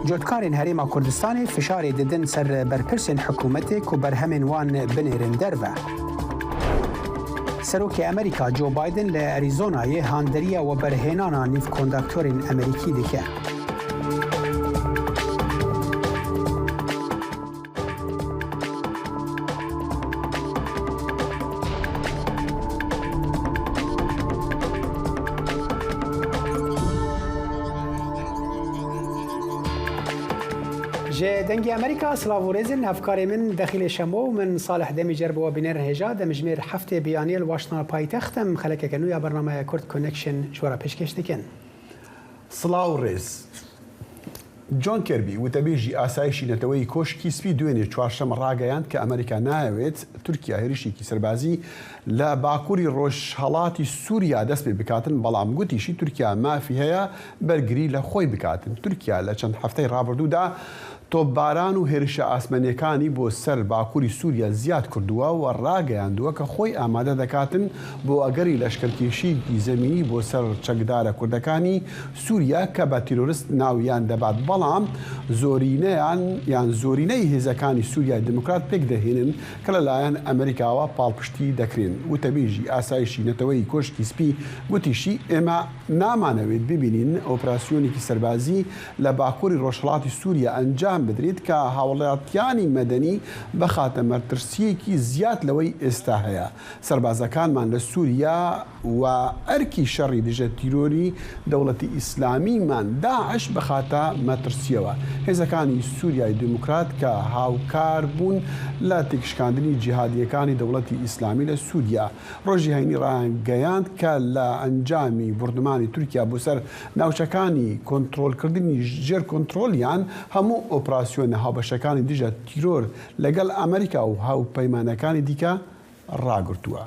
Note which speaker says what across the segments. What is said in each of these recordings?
Speaker 1: جوتکارên Herêma Kurdistanê fişarê didin ser berpirsên hikûmetê ku berhemên wan binêrin derve. Serokê Amerîka Joe Biden li Arizonayê handeriya weberhênana nîvkondaktorên Amerîkî dike. جه دنگی امریکا سلاوورزن افکار من داخل شمو من صالح دمیجر بو بینر هجا دمجمیر هفته بیانیه واشنطن پایتختم خلک کنویا برنامه کرد کانکشن جورا پیشکش دکن.
Speaker 2: سلاورز جون کیربی و تبیجی آسایشی نتوی کوشکی سپی دوینی چوارشم راگیاند که امریکا نایوید ترکیه هریشی کی سربازی لا باکوری روش حالاتی سوریا دست بکاتن بلام گوتیشی ترکیه ما فيها برگری لخوی بکاتن ترکیه لچند هفته رابردو دا تۆپباران و هێرشە ئاسمانیەکانی بۆ سەر باکووری سووریا زیاد کردووە و ڕاگەیاندووە کە خۆی ئامادە دەکاتن بۆ ئەگەری لەشکرکێشی زەمینی بۆ سەر چەکدارە کوردەکانی سووریا کە بە تیرۆریست ناویان دەبات بەڵام زۆرینەی هێزەکانی سووریای دموکرات پێک دەهێنن کە لەلایەن ئەمریکاوە پاڵپشتی دەکرێن وتەبێژی ئاسایشی نەتەوەی کۆشکی سپی گوتیشی ئێمە نامانەوێت ببینین ئۆپراسیۆنێکی سەربازی لە باکووری ڕۆژهەڵاتی سووریا ئەنجام بدرێت کە هاوڵاتیانی مەدەنی بەخاتە مەرترسیەکی زیاد لەوەی ئێستا هەیە سەربازەکانمان لە سووریا و ئەرکی شەڕی دژە تیرۆری دەوڵەتی ئیسلامیمان داعش بەخاتە مەترسیەوە هێزەکانی سووریای دموکرات کە هاوکار بوون لە تێکشکاندنی جیهادیەکانی دەوڵەتی ئیسلامی لە سووریا ڕۆژی هەینی ڕاگەیاند کە لە ئەنجامی بردمانی تورکیا بۆ سەر ناوچەکانی کۆنتڕۆلکردنی ژێر کۆنتڕۆلیان هەموو ئۆپراسیۆنە هاوبەشەکانی دژە تیرۆر لەگەڵ ئەمریکا و هاوپەیمانەکانی دیکە ڕاگرتووە.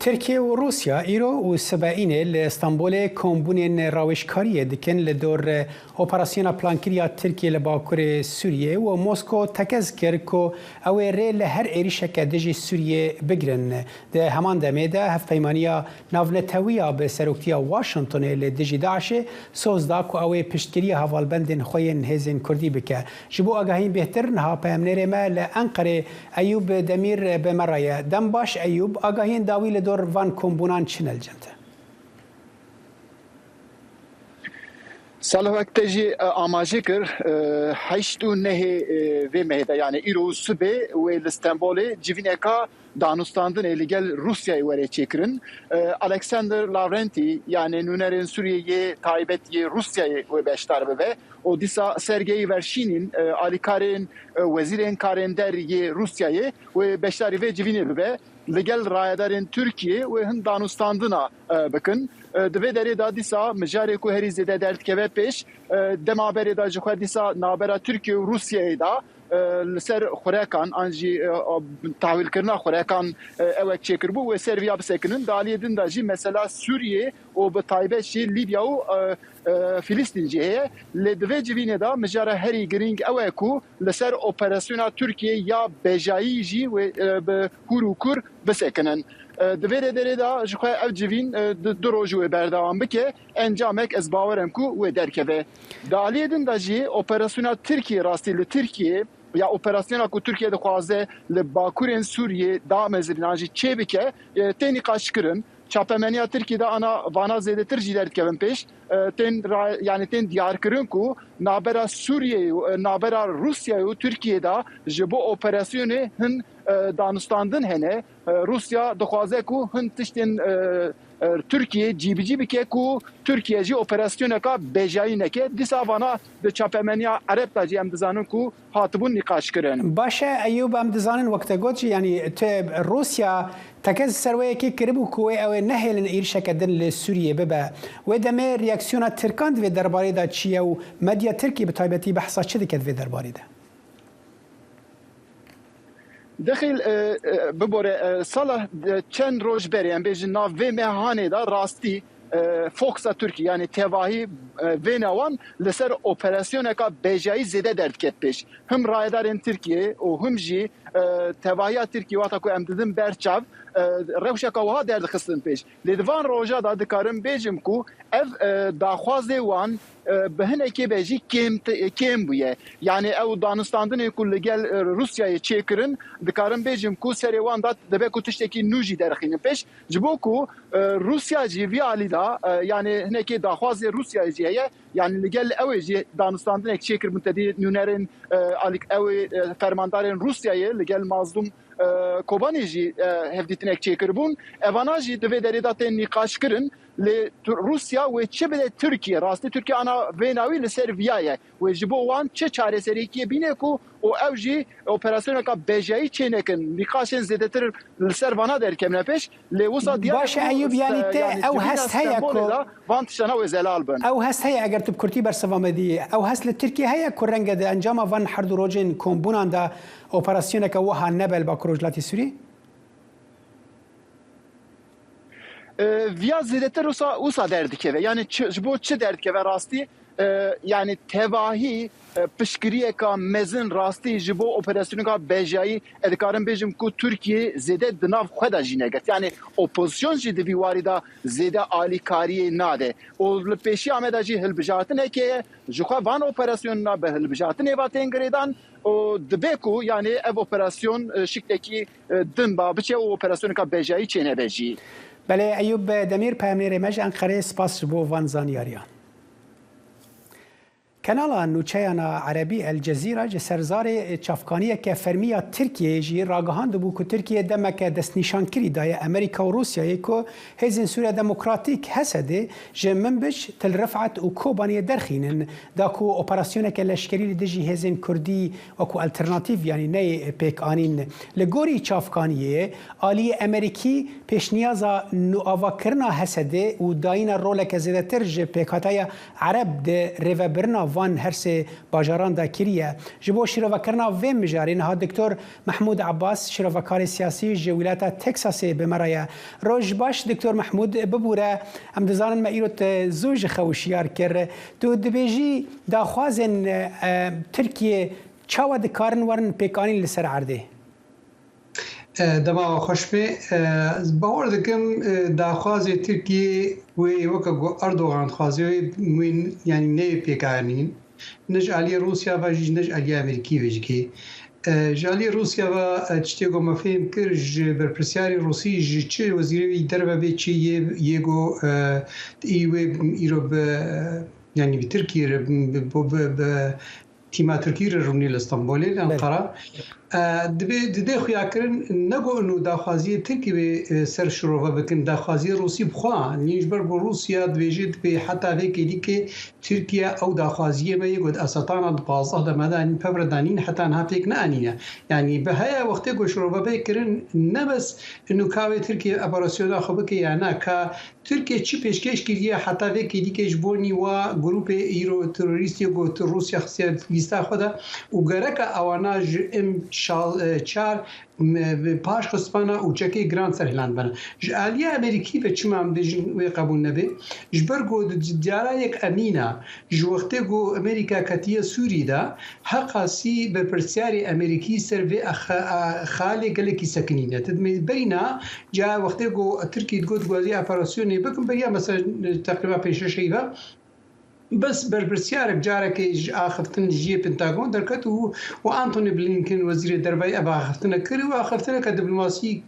Speaker 1: ترکیه و روسیا ایرو و سبعینه لإستانبول کمبونین راوشکاریه دکن لدور اپراسیون پلانکریا ترکیه لباکور سوریه و موسکو تکز کرد که اوه ری لهر ایریشک دجی سوریه بگرن ده همان دمه ده هف پیمانیا ناونتویا به سروکتیا واشنطن لدجی داعش سوزدا که اوه پشتگیری هوالبندن خوین هزین کردی بکه جبو آگاهین بهتر نها پیمنیر ما لأنقره ایوب دمیر بمرایه دم باش ایوب آگاهین داوی لدور وان کمبونان چنل جنته
Speaker 3: سال وقت جی آماجه کر هشت و نه و مهدا یعنی ایرو صبح و استانبول جوینکا دانستاندن لیگل روسیای وره چکرن الکساندر لاورنتی یعنی نونرین سوریه تایبتی روسیای و بیشتر به و دیسا سرگئی ورشینین آلیکارین وزیرین کارندر روسیای و بیشتری و جوینه به لگل رایدارین ترکیه و هند دانستاندنا بکن دوی داری دا دیسا مجاری کو هری زده درد که پیش دما بری دا جخوا دیسا نابرا ترکیه و روسیه دا لسر خوراکان انجی تحویل کردن خوراکان اوه چکر بو و سرویا بسکنن دالیه دن دا جی مثلا سوریه و به تایبه شی لیبیا و فلسطین جیه لدوی جوینه دا مجاره هری گرینگ اوه کو لسر اپراسیونا ترکیه یا بجایی جی و به هورو کور بسکنن دویره داره دا جخواه او جوین دو روژوه بردوان بکه انجامک از باورم کو و درکوه دالیه دن دا جی اپراسیونا ترکیه راستی لترکیه یا اپراسیونا کو ترکیه دخوازه لباکورین سوریه دا مزریناجی چه بکه تینی قاش کرن چاپمنیا ترکیه دا انا وانا زیده تر جیدر کبن پیش یعنی تین دیار کرن کو نابرا سوریه نابرا روسیه و ترکیه دا جبو اپراسیونه هن دانستاندن هنه روسیا دخوازه کو هن تشتین Türkiye cibici bike ku Türkiye'ci operasyona ka bejayi neke disavana de çapemeniya Arap tacı em dizanın ku hatibun nikaş kirin.
Speaker 1: Başa Eyyub em dizanın vakte goç yani te Rusya tekez serveye ki kiribu ku ev nehelin irşekedin le Suriye bebe ve deme reaksiyona Türkan ve derbari da çiye u medya Türkiye bi taybeti bahsa çidiket ve derbari da.
Speaker 3: دخل ببره ساله چند روز بریم بیشتر ناو و مهانه دا راستی فوکس ترکیه یعنی تواهی و نوان لسر اپراسیون که بجایی زده درد کت پیش هم رایدارین ترکیه و هم جی تواهی ترکیه وقتا که امدادن برچاو روشك وها در خستن پیش لدوان روجا دا دکارم بیجم کو اف داخوازه وان بهنه که بیجی کم بویه یعنی او دانستاندن کل گل روسیای چیکرن دکارم بیجم کو سریوان دا دبه کو تشتکی نوجی درخین پیش جبو کو روسیا جی وی علی دا یعنی هنه که داخوازه روسیای جیه yani ligel evci Danistan'dan ekçekir müntedi nünerin alik ev fermandarın Rusya'yı ligel mazlum Kobanici hevditin ekçekir bun evanaji deve deridaten nikaş kırın le Rusya ve çebede Türkiye rastı Türkiye ana venavi le Serbiyaye ve jibo wan çe çareseri ki bine ku o evci operasyona ka bejayi çenekin nikaşın zedetir le servana derken peş le usa diye
Speaker 1: baş Eyüp yani te ev hast haya ku
Speaker 3: vant şana ve zelal ben
Speaker 1: ev hast haya eğer tip kurti bersavamedi ev hast le Türkiye haya ku renga de anjama van hardu rojin kombunan da operasyona ka waha nebel ba kurujlati Suriye
Speaker 3: Via zedeter usa derdikeve yani bu çi derdikeve rasti yani tevahi pişkiriye ka mezin rasti jibo operasyonu ka bejayi edkarın bejim ku Türkiye zede dinav xweda jineget yani opozisyon jidi viwarida zede alikariye nade o peşi amedaji hilbijatin eke jukha van operasyonuna be hilbijatin evaten gredan o dbeku yani ev operasyon şikteki din babiçe o operasyonu ka bejayi çene beji
Speaker 1: بله ایوب دمیر پیامنیر مج انقره سپاس بو وان زانیاریا کانال نوچهانا عربی الجزیره جسرزار چافکانی که فرمیا ترکیه جی راگهاند بو که ترکیه دمک دست نشان کری دای امریکا و روسیه که هزین سوریه دموکراتیک هسده جمن بش تل رفعت و کوبانی درخینن دا کو اپراسیون که لشکری دیجی هزین کردی و کو الټرناتیو یعنی نه پیک آنین لگوری چافکانیه آلی امریکی پیشنیازا نوآوا کرنا هسده و داینا رول که زیده ترج پیکاتای عرب ده ریوبرنا وان هرسه باجاران دا کریه جبو شروکرنا و مجاری نها دکتر محمود عباس شروکار سیاسی جویلات تکساس بمرایه روز باش دکتر محمود ببوره ام دزانن ما ایروت زوج خوشیار کر تو دبیجی دا خوازن ترکیه چاوا دکارن ورن پیکانی لسر عرده
Speaker 4: دما خوش به باور دکم داخواز ترکیه و وکا اردوغان خوازی یعنی نه پیکانین نج علی روسیا و نج علی امریکی وجکی جالی روسیا و چتیگو مفهوم کرج بر پرسیاری روسی چه وزیری دربه به چی یگو ایرو یعنی به ترکیه به تیما ترکیه رونی استانبول انقره دبی خویا کرن نگو انو داخوازی ترکیه به سر شروع بکن داخوازی روسی بخوا نیش بر روسیا دویجید به حتی وکی که ترکیه او داخوازی ما یگود اسطان بازه دمدان پبردانین حتی نه فکر نه انیه یعنی به هیا وقتی گو شروع بکرن نبس انو کاوی ترکیه اپراسیون خوب که یعنی که ترکیه چی پیشکش کردیه حتی وکی که جبونی و گروپ ایرو تروریستی گو روسیا خسیت لیستا خدا و گرک اواناج ام چار پاش خسپانا و چکی گران سرهلند بنا جالیا امریکی به چما هم دیجن و قبول نبی جبرگو دیارا یک امینه جوخته گو امریکا کتیه سوری دا حقاسی به پرسیاری امریکی سر و خالی گلکی سکنینه تدمی برینا جا وقته گو ترکی گود گوزی اپراسیونی بکن بریا مثلا تقریبا پیش شیبه بس برپرسیارک جارك آخفتن جي بنتاغون دركت و أنتوني بلينكن وزير الدربي أبا آخفتنا كري و آخفتنا كدبلوماسي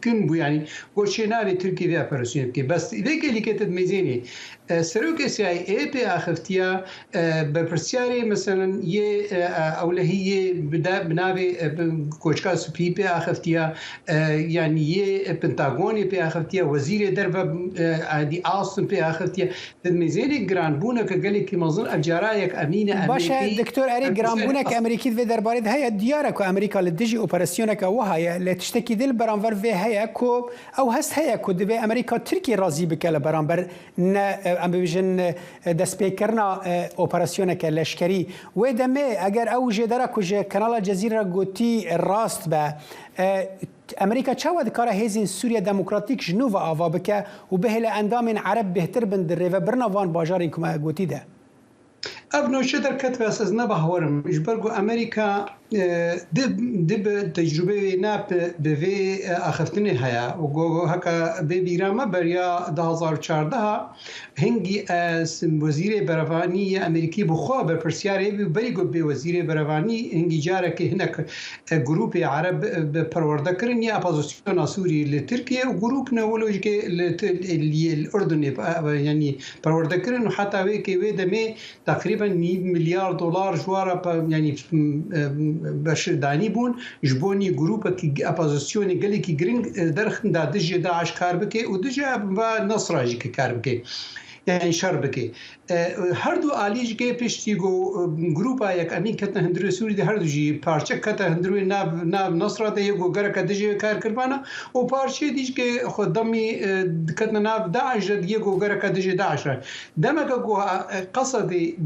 Speaker 4: كم بو يعني وشيناري تركي في أبراسيون كي بس ذيك اللي كانت ميزاني سروك CIA بي آخفتيا برپرسياري مثلا يه أولهية بنابي كوشكا سوبي بي آخفتيا يعني يه بنتاغوني بي آخفتيا وزير الدربي دي آستن بي آخفتيا الميزاني جران بونا كقالك مظن الجرايك أمينة
Speaker 1: باشا دكتور أريك جرامبونك أمريكي في دربارد هيا ديارك أمريكا للدجي أوبراسيونك وهاي لتشتكي دل برانفر في هيا كو أو هست هيا كو دبي أمريكا تركي راضي بك لبرانبر أم بيجن دسبيكرنا أوبراسيونك لشكري ودمي أجر أو جدارك وج كنال الجزيرة قوتي الراست با امریکا چاود کاره هزین سوریه دموکراتیک جنوب آوا بکه و به اندام عرب بهتر بندره و برنوان باجاری که ما گوتی ده
Speaker 4: ابنو شدر کتب اساس نبهورم اجبرگو امریکا دب تجربه ناب به اخفتنی هيا و هكا ببيرامه بريا 2014 هنگی از وزیر برافانی امریکی بخوا به پرسیاری بری گفت به وزیر برافانی هنگی جاره که هنک گروپ عرب پرورده کردن یا اپوزیسیون سوری لترکیه و گروپ نولوژ که الاردن یعنی پرورده کردن و حتی وی که وی دمی تقریبا 9 میلیارد دلار جواره یعنی بشدانی بون جبونی گروپ که اپوزیسیون گلی که گرینگ درخن دادج داعش کار بکه و دج و نصراجی که کار بکه يعني شربكي هردو آلیج که پشتی گو گروپا یک امین کتن هندروی سوری ده هردو جی پارچه کتن هندروی ناب نصره ده یکو گره کده جی کار کربانا و پارچه دیج که خود دمی کتن ناب داعش ده یکو گره کده جی داعش را دمه که گو قصدی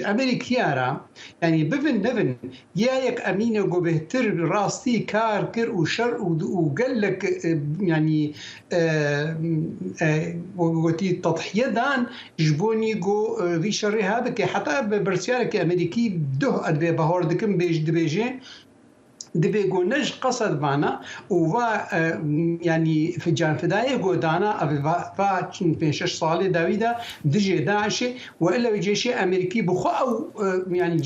Speaker 4: امریکیارا یعنی بفن نفن یا یک امین گو بهتر راستی کار کر و شر و قلک يعني وقتی تضحیه دان جبونی گو وی شری هذا که حتی برسیارک امریکی ده ادبی بهار دکم بیش دبیجه دبي نج قصد معنا و يعني في جان فدايه قدانا ابي في 6 صالي داويدا دجي داعش والا الجيش الامريكي بخو او يعني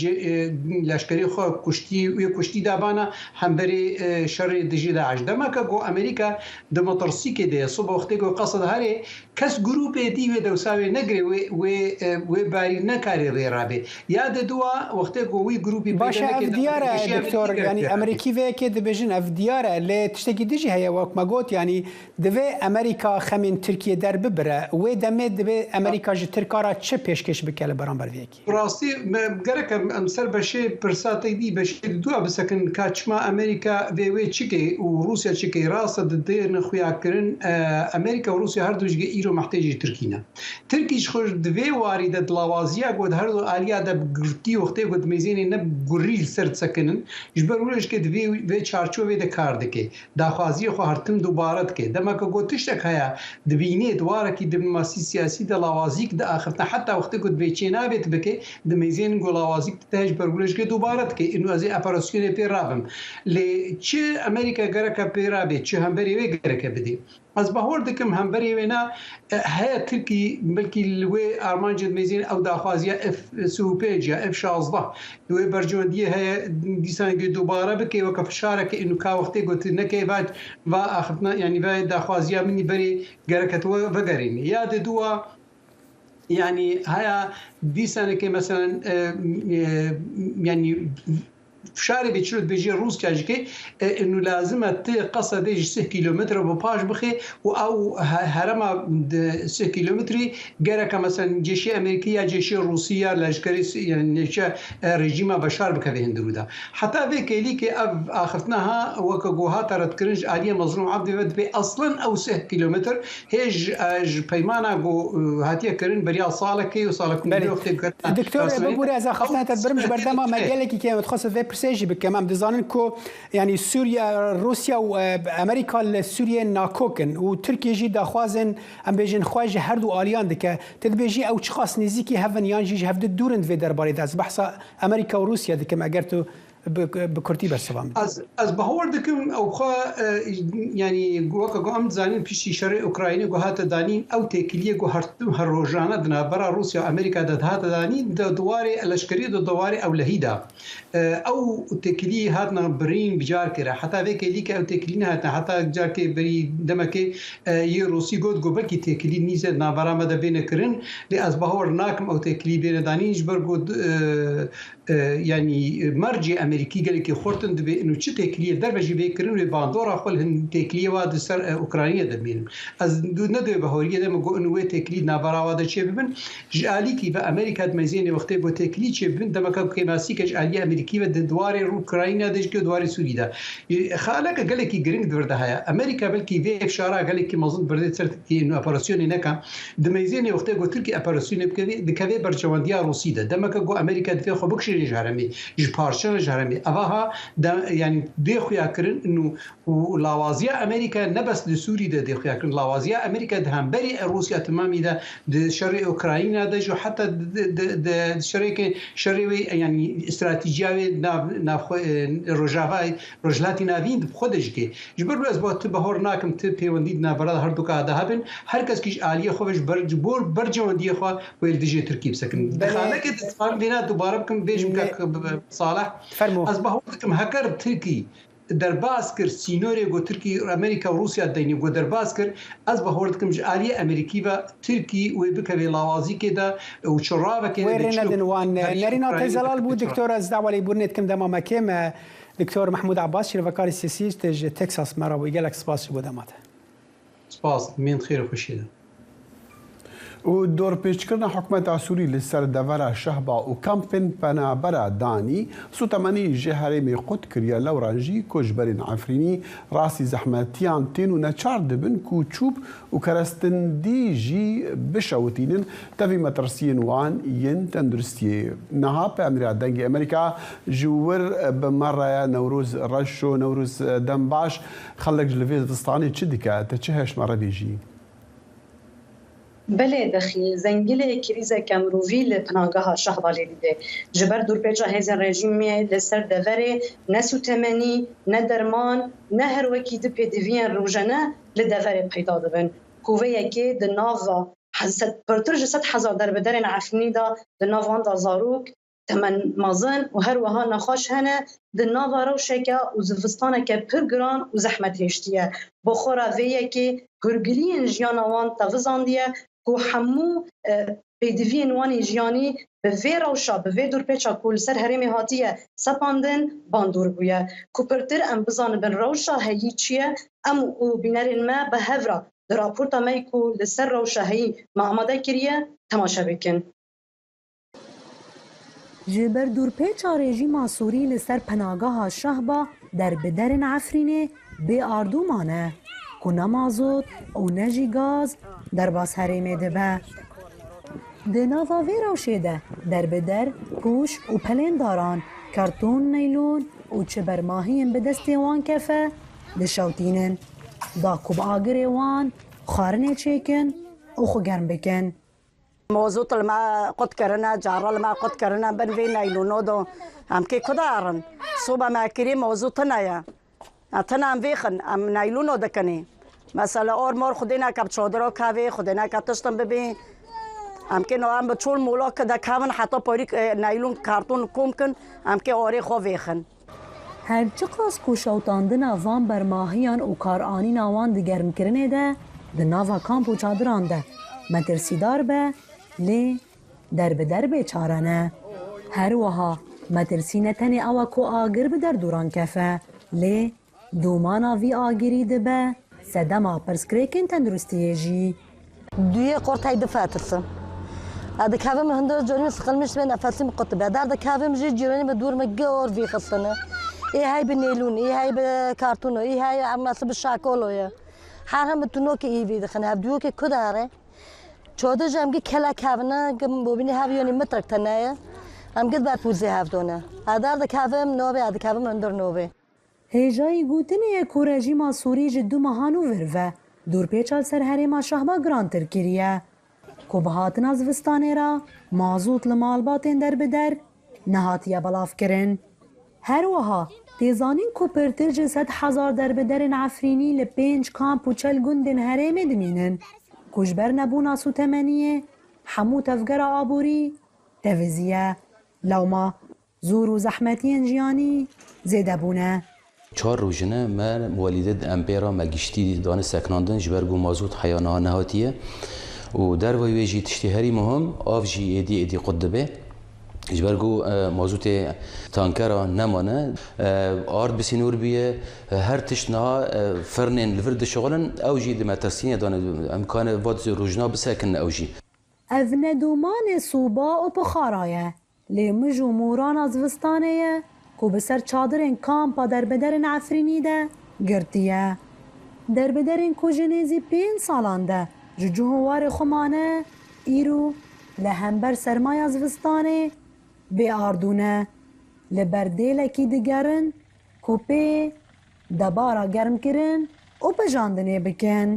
Speaker 4: لشكري خو كشتي دابانا حنبري شر دجي داعش دما كو امريكا دمطرسي كده صبح وقت قصد هاري كاس جروب دي ودوساوي نغري و باري نكاري ريرابي يا دوا وقت وي جروبي
Speaker 1: باشا دياره دكتور يعني امريكي كيف دبيجن اف دياره ل تشتكي ديجي هي وقت ما قلت يعني دبي امريكا خمين تركيا در ببره و دمه دبي امريكا ج تركارا تش پیشکش بکله برانبر ویکی
Speaker 4: راستی گرک امثال بشه پرساتی دی بشه دو بسکن کاچما امریکا وی چیکی و روسیا چیکی راست دین خویا کرن امریکا و روسیا هر دوجه ایرو محتاجی ترکینا ترکیش خوش دوی وارد دلاوازیا گود هر دو الیا د گرتی وقتی گود میزین نه گوریل سرت سکنن جبرولش که دوی چارچوبه د کار دکه داخوازی خو هرتم دوباره دکه دما که گوتش تک هيا دبینه دواره کی دبلوماسی سیاسی دلاوازی د اخرته حتی وقتی گود بیچینا بیت بکه د میزین گلاوازی تاج برگولش که دوباره دکه اینو از اپراسیون پیرابم ل چه امریکا گرکه پیرابه چه هم بری وی گرکه بدی از بهور دکم هم بری وینا هيا ترکی بلکی لوی ارمانج میزین او داخوازی اف سوپیجا اف 16 لوی برجوندی هيا دیسان که دوباره بکه و کفشاره که اینو کا وقتی گوت نکه بعد و اخرنا يعني و داخوازی منی بری گرکه و وگرین یاد دوا يعني هيا دیسان که مثلا يعني فشاري بيشرد بيجي روسيا جكي انه لازم قصد 6 كيلومتر بباش بخي او هرما 6 كيلومتر جرك مثلا جيش امريكيه جيش روسيا لشكري يعني رجيم بشار بكذا هندرودا حتى ذيك ليك اخذناها وكجوها ترى كرنج عليه مظلوم عبد بي اصلا او 6 كيلومتر هيج بيمانا جو هاتيه كرن بريا صالكي وصالكم
Speaker 1: دكتور بقول اذا اخذنا تبرمج بردما مجالك كي متخصص في برسيجي بكمان دزانن كو يعني سوريا روسيا وامريكا سوريا ناكوكن وتركيا جي داخوازن ام بيجن خواج هردو اليان دك تدبيجي او تشخاص نزيكي هفن يانجي هفد دورند في درباري داز بحث امريكا وروسيا دك ما اگرتو بكرتي بسوام
Speaker 4: از بهور دکم او خا يعني وقا قام زانين پیشی شر اوکراینی گو هات دانین او تکلیه گو هر روزانه دنا برا روسیا امریکا د هات دانین د دواري لشکری د دواري او لهیدا او تکلیه هاتنا برین بجار کرا حتی وک لیک او تکلین هات حتی جار کی بری دمکه ی روسی گود گو بلکی تکلی نیز نا برا مد بین کرن ل از بهور ناکم او تکلی بین دانین جبر گود يعني مرجع امريكي قال لك خورتن دبي انه تشي تكليه دربجي بيكرن باندورا خل هن تكليه واد سر اوكرانيا دمين از ندوي بهوريه دم جو انه تكليه نابرا واد تشي بن جاليكي بامريكا دمزين وقت بو تكليه تشي بن دم كم ماسيك جاليه امريكي ود دواري اوكرانيا دج دواري سوريا خالك قال لك جرينج درده هيا امريكا بلكي في اشاره قال لك مظن برده سرت انه اوبراسيون هناك دمزين وقت جو تركي اوبراسيون بكذا برجوانديا روسيدا دم جو امريكا في خبكش جهرمي جبارشن هرمي أفاها يعني دي خويا كرن إنه لاوازيا أمريكا نبس لسوري دي خويا كرن لاوازيا أمريكا دهم بري روسيا تمامي ده شرق أوكرانيا ده جو حتى ده شرق يعني استراتيجية ناف روجافاي رجلاتي نافين بخودش كي جبر بس بوت بهور ناكم تبي ونديدنا برا هردو كادا هبن هر کس کیش عالیه خوش برجون دی خو ويل ديجي تركيب سكن دخانه كده تفهم بينا دوباره بكم بيجم صالح از بهوركم هكر تركي درباس كر سينوري جو تركي امريكا وروسيا ديني جو درباس كر از بهوركم عالیه امريكي و تركي وبكبي لوازي كده وشرابه كده
Speaker 1: ويرنا دنوان نرينا تزلال بو دكتور از دعوه بورنت كم دما مكيم دكتور محمود عباس شرفكار السياسي تج تكساس مرا ويقال لك سباس بودماته
Speaker 4: سپاس من خیر خوشیده
Speaker 2: و دور پیشکردن حکومت سوری لسر دور شهبا و کمپین پنابرا دانی سوتمانی جهرمی قد کریا لورانجی کجبرین عفرینی راسی زحمتیان تین و نچار دبن کو چوب و کرستن دی جی بشوتینن تفی مترسین وان ین تندرستیه نها پا امریات دنگی امریکا جوور بمره نوروز رش و نوروز دنباش خلق جلویز دستانی چه دیکه تا چه هش مره بیجی
Speaker 5: بله دخی زنگیل کریزه کمرووی لپناگاه شهبا لیده جبر دور پیچا هزین رژیمی لسر دوره نسو تمنی نه درمان نه هر وکی ده پیدوین روژنه لدوره پیدا دبن کووه یکی ده ناوا پرتر جسد حزار در بدرین عفنی دا ده ناوان دا زاروک تمن مازن و هر وها نخواش هنه ده ناوا رو شکا و زفستانه که پر گران و زحمت هشتیه بخورا ویه که هرگلین جیانوان تفزاندیه کو همو پیدوین وانی جیانی به وی روشا به وی دور پیچا کول سر هرمی هاتیه سپاندن باندور بویه کو پرتر ام بزان بن روشا هیی چیه ام او بینرین ما به هفرا در راپورتا می کو لسر روشا هیی ما آماده کریه تماشا بکن
Speaker 6: جبر دور پیچا رژیم سوری لسر پناگاه شهبا در بدرن عفرینه به اردو مانه کو نمازود او نجی گاز در باس هریمه دبه دناوا وی روشیده در بدر کوش و پلین داران کارتون نیلون و چه برماهیم به دستی وان کفه دشوتینن دا کوب آگری وان خارنه چیکن او خو گرم بکن
Speaker 7: موضوع الماء قد كرنا جار الماء قد كرنا بن في نايلونو دو هم كي كدارن صوبا ما كريم موضوع تنايا تنا ام فيخن ام نايلونو دكني مثلا اور مور خودینا کب چادر کاوی خودینا کب تشتم ببین ام که نام به چول مولا که دکاون حتی پاری نایلون کارتون کم کن ام که آری خو ویخن
Speaker 6: هر چقاس کوشاوتاندن وان برماهیان و کارآنی نوان دگرم کرنه ده ده ناوا کامپ و چادران ده مترسیدار به لی در به در بیچارانه هر وها مترسینه تنی او کو آگر به در دوران کفه لی دومانا وی آگری ده به سدما پرسکریکن تندرستیه جی
Speaker 8: دوی قرطای دفاترسم هذا كافم هندو جوني سقل مش بين أفاتي مقطبة هذا كافم جي جيراني بدور مجور في خصنا إيه هاي بالنيلون إيه هاي بكرتون إيه هاي عم صب الشاكولو يا حرام بتنوك إيه في دخنا بدوك كداره شهود جام جي كلا كافنا جم ببيني هافيوني مترك تنايا هم قد بعد بوزي هافدونا هذا كافم نوبي هذا كافم هندور نوبي
Speaker 6: هیجایی گوتنی کو رژیم سوری جدو مهانو ورفه دور پیچال سر هریما شهبا گرانتر کریه کو بهاتن از وستانه را مازوت لمالباتین در بدر نهاتیه بلاف کرن هر وها تیزانین کو پرتر جسد حزار در بدرن عفرینی لپینج کامپ و چل گندن هریم دمینن کجبر نبونا سو تمنیه حمو تفگر آبوری توزیه لوما زور و زحمتین جیانی زیده بونه
Speaker 9: 4 روزنه من والدت امپیرا مگشتی دانه سکناندن جبرگو مازوت حیانه نهاتیه و در ویجی تشتهری مهم آف جی ایدی قدبه جبرگو مازوت تانکرا نمانه آرد بسینور بیه هر تشتنها فرنین لفرد شغلن او جی دمترسینه دانه امکان واد روزنا بسکن او جی
Speaker 6: او ندومان صوبا و بخارایه لیمجو موران از وستانه کو بسر چادرین کامپا در بدرن عفرینی ده گرتیه در بدرن کو جنیزی 5 سالان ده جوهوار خمانه ایرو لهمبر سرمای از وستانه بی آردونه لبردێلێکی دیگەرن کو پێ دەبارە گەرمکردن و بەژاندنێ بکەن.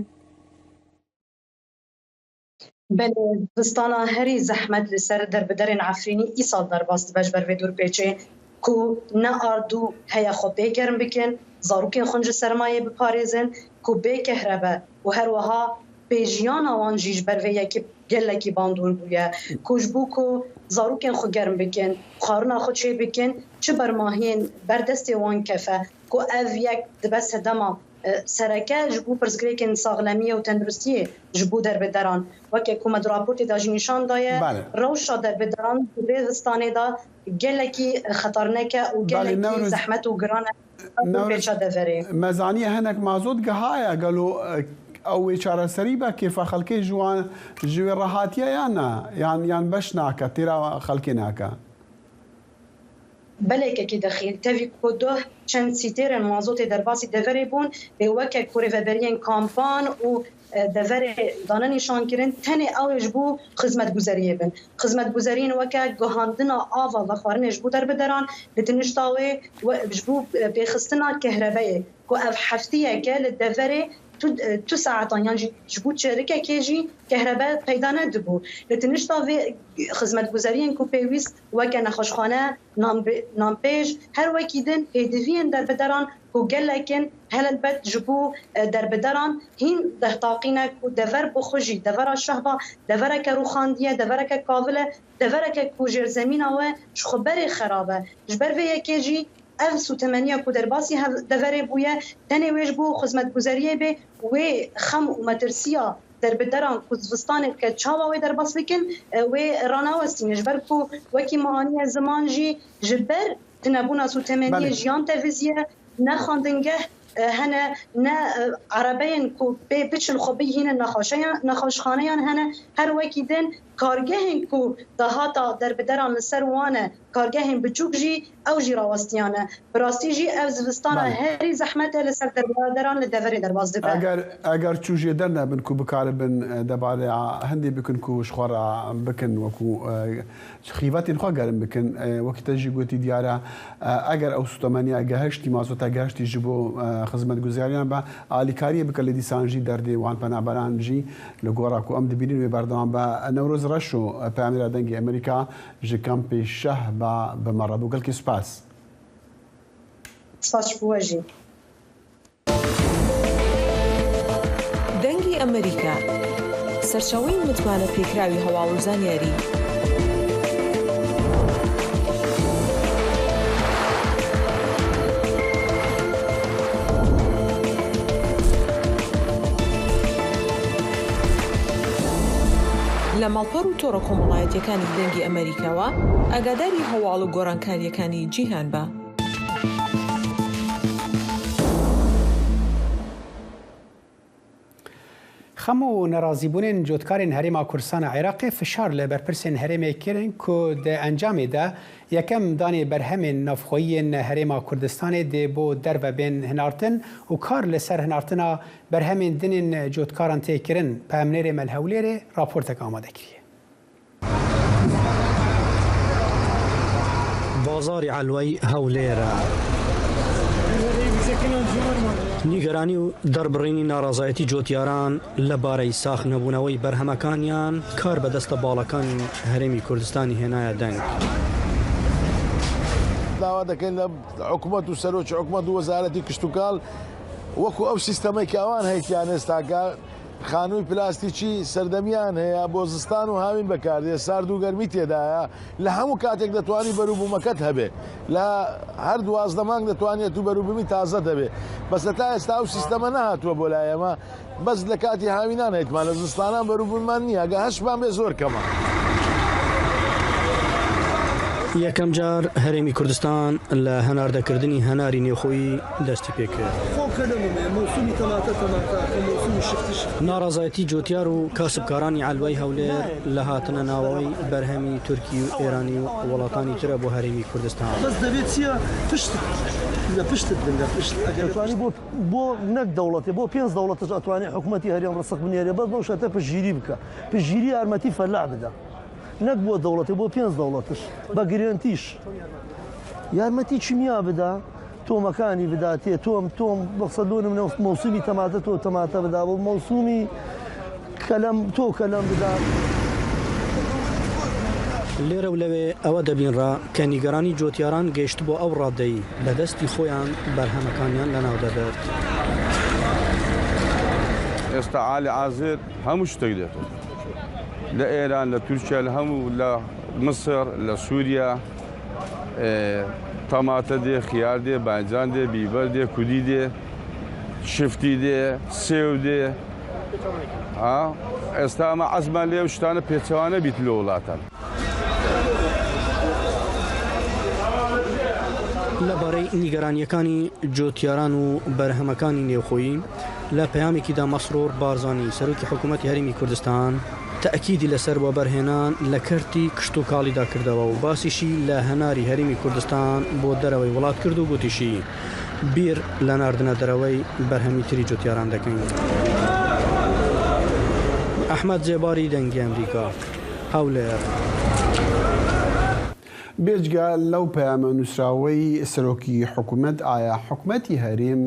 Speaker 5: بله وستانا هری زحمت لسر دربدرین عفرینی ای سال در باست بج بر ویدور پیچه کو نه آردو هیا خو بگرم بکن زاروکین خونج سرمایه بپارێزن کو بێ کهربه و هر وها پیجیان آوان جیج بر وی یکی گلکی باندور بویه کوش بو کو زاروکین خو گرم بکن خارونا خو چه بکن چه برماهین بردستی وان کفه کو او یک دبس دما سرکه جبو پرزگریکن ساغلمیه و تندرستیه جبو در بدران وکه کومد راپورتی دا جی نشان دایه روشا در بدران به وستانه دا گلکی خطرنکه و گلکی زحمت و گرانه پیچا دفره
Speaker 2: مزانیه هنک مازود گهایه گلو او چاره سری با کیف خلکی جوان جوی راحتیه یا نه یان بش ناکه تیرا خلکی ناکه
Speaker 5: بله که دخیل تاوی کدو چند سیتر موازوت در باسی دوره بون به وکه کوری وبرین کامپان و دوره دانه نشان کرن تنه اوش بو خدمت گذاریه بن خدمت گذارین وکه گهاندنا آوا و خوارنش بو در بدران لتنشتاوی و بجبو بخستنا کهربایه کو اف هفتیه که لدوره تو ساعتان یعنی جبوت شرکه کیجی کهرباء پیدا ندبو لتنشتا و خدمت گذارین کو پیوست وکه نخوشخانه نام پیج هر وکیدن پیدوین در بدران کو گلکن هلن بد جبو در بدران هین دهتاقینه کو دور بخوجی دور شهبا دور که روخاندیه دور که کاوله دور که کو جر زمینه و خبر خرابه جبر و یکیجی اف سوتمانیا کو در باسی دوره بویه تنه ویش بو خدمت گذاریه به و خم و مترسیا در بدران کوزستان که چاوا و در باس بکن و رانا وستین جبر کو وکی معانی زمان جی جبر تنبونا سوتمانیا جیان تلویزیه نه خواندنگه هنه نه عربین کو بچل خوبی هنه نخوشخانه هنه هر وکی دن کارگه کو دهاتا در بدران لسر وانه کارگه بچوک جی او جی راوستیانه براستی جی او زوستانه هری زحمت لسر در بدران لدوری در باز دبه
Speaker 2: اگر چوجی در نبن کو بکار بن دباره هندی بکن کو شخورا بکن وکو خیواتین خواه گرم بکن وقت جی گوتی دیاره اگر او سوتمانی گهشتی مازوتا گهشتی جبو خدمت گزاریان با آلیکاری بکن لدی سانجی دردی وان پنابران جی لگورا کو ام دبینین و بردان با نوروز رشو پیامیر دنگی امریکا جی کمپی شه با بمرض وقال كي سباس
Speaker 5: بواجي
Speaker 10: دەنگی ئەمریکا سەرچاوەی متمانە پێکراوی هەواڵ و زانیاری لە ماڵپەڕ و تۆڕە کۆمەڵایەتیەکانی دەنگی ئەمریکاوە ئاگاداری هەواڵ و گۆڕانکاریەکانی جیهان بە.
Speaker 1: خەم و نەڕازیبوونên جوتکارên Herêma Kurdistana Iraqê fişar li berpirsên herêmê kirin ku di encamê de yekem danê berhemên navxweyiyên Herêma Kurdistanê dê bo derve bên hinartin û kar li ser hinartina berhemên dinên cotkaran tê kirin. Peyamnêrê Melhewlêrê raportek amade kiriye.
Speaker 11: بازاری علوی هەولێرە نیگەرانی و دەربڕینی ناڕازایەتی جۆتیاران لەبارەی ساخ نەبوونەوەی بەرهەمەکانیان کار بەدەستە باڵەکانی هەرێمی کوردستانی هێنایە دەنگ.
Speaker 12: داوا دەکەین لە حکوومەت و سەرۆکی حکوومەت و وەزارەتی کشتتوکاڵ وەکو ئەو سیستەمەی کە ئەوان هەیەیان ئێستاکە خانووی پلاستیکی سەردەمیان هەیە بۆ زستان و هاوین بەکاردێ سارد و گەرمی تێدایە لە هەموو کاتێک دەتوانی بەروبوومەکەت هەبێ لە هەر 12 مانگ دەتوانێت و بەروبوومی تازە دەبێ بەس تا ئێستا و سیستەمە نهاتووە بۆ لایەمە بەس لە کاتی هاوینان هەیەمان لە زستانان بەروبوونمان نییە گە هەشمان بێ زۆر کەمە.
Speaker 11: یەکەم جار هەرێمی کوردستان لە هەناردەکردنی هەناری نێوخۆیی دەستی پێکرد. ناڕازایەتی جۆتیار و کاسبکارانی علوای هەولێر لە هاتنە ناوەوەی بەرهەمی تورکی و ئێرانی و وڵاتانی ترە بۆ هەرێمی کوردستان.
Speaker 13: بەس دەبێت چیە لە پشتت بنگە ئەگەرتوانی بۆ نەک دەوڵەتی بۆ 5 دەوڵەتش ئەتوانێت حکوومەتی هەرێم ڕسق بنێرێ بەس بۆ شەتە پشگیری بکە پشگیری یارمەتی فەلاح بدە. نەک بۆ دەوڵەتی بۆ 5 دەوڵەتش بە گرێنتیش یارمەتی چیمیا بدا تۆمەکانی بداتێ تۆم بەسەدۆن منە مەوسومی تەماتە تۆ تەماتە بدا بۆ مەوسومی کەلەم تۆ کەلەم بدات.
Speaker 11: لێرە و لەوێ ئەوە دەبینڕا کە نیگەرانی جۆتیاران گەیشت بۆ ئەو ڕادەی لە دەستی خۆیان بەرهەمەکانیان لەناو دەبێت.
Speaker 14: ئێستا عالی عازر هەموو شتێک دێتەوە لە ئێران لە تورکیا لە هەموو لە مصر لە سووریا تەماتە دێ خیار دێ بانجان دێ بیبەر دێ کودی دێ شفتی دێ سێو دێ ئێستا ئەمە عەزمان لێ شتانە پێچەوانە بیت لە وڵاتان.
Speaker 11: لەبارەی نیگەرانیەکانی جۆتیاران و بەرهەمەکانی نێوخۆیی لە پەیامێکیدا مەسرۆر بارزانی سەرۆکی حکوومەتی هەرێمی کوردستان تەئەکیدی لەسەر بۆ بەرهێنان لە کەرتی کشت و کاڵیدا کردەوە و باسیشی لە هەناری هەرێمی کوردستان بۆ دەرەوەی وڵات کرد و گوتیشی بیر لە ناردنە دەرەوەی بەرهەمی تری جۆتیاران دەکەین. ئەحمەد جێباری دەنگی ئەمریکا هەولێر.
Speaker 2: بێجگە لەو پەیامە نووسراوەی سەرۆکی حکوومەت ئایا حکوومەتی هەرێم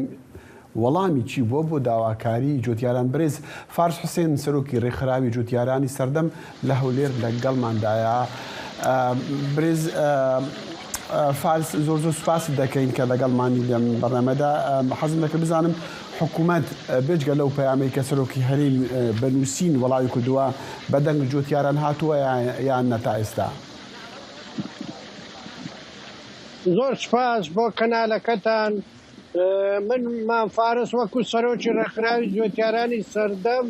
Speaker 2: وەڵامی چی بۆ داواکاری جۆتیاران برێز فارس حوسێن سەرۆکی ڕێکخراوی جۆتیارانی سەردەم لە هەولێر لەگەڵماندایە. برێز فارس زۆر سوپاس دەکەین کە لەگەڵمانی لەم بەڕێمەدا حەزم دەکرد بزانم حکوومەت بێجگە لەو پەیامەی کە سەرۆکی هەرێم بەنووسین وەڵامی کردووە بەدەنگ جۆتیاران هاتووە یان نەتا ئێستا.
Speaker 15: زۆر سپاس بۆ کەنالەکەتان. من مامفارس وەکو سەرۆکی ڕێکخراوی جۆتیارانی سەردەم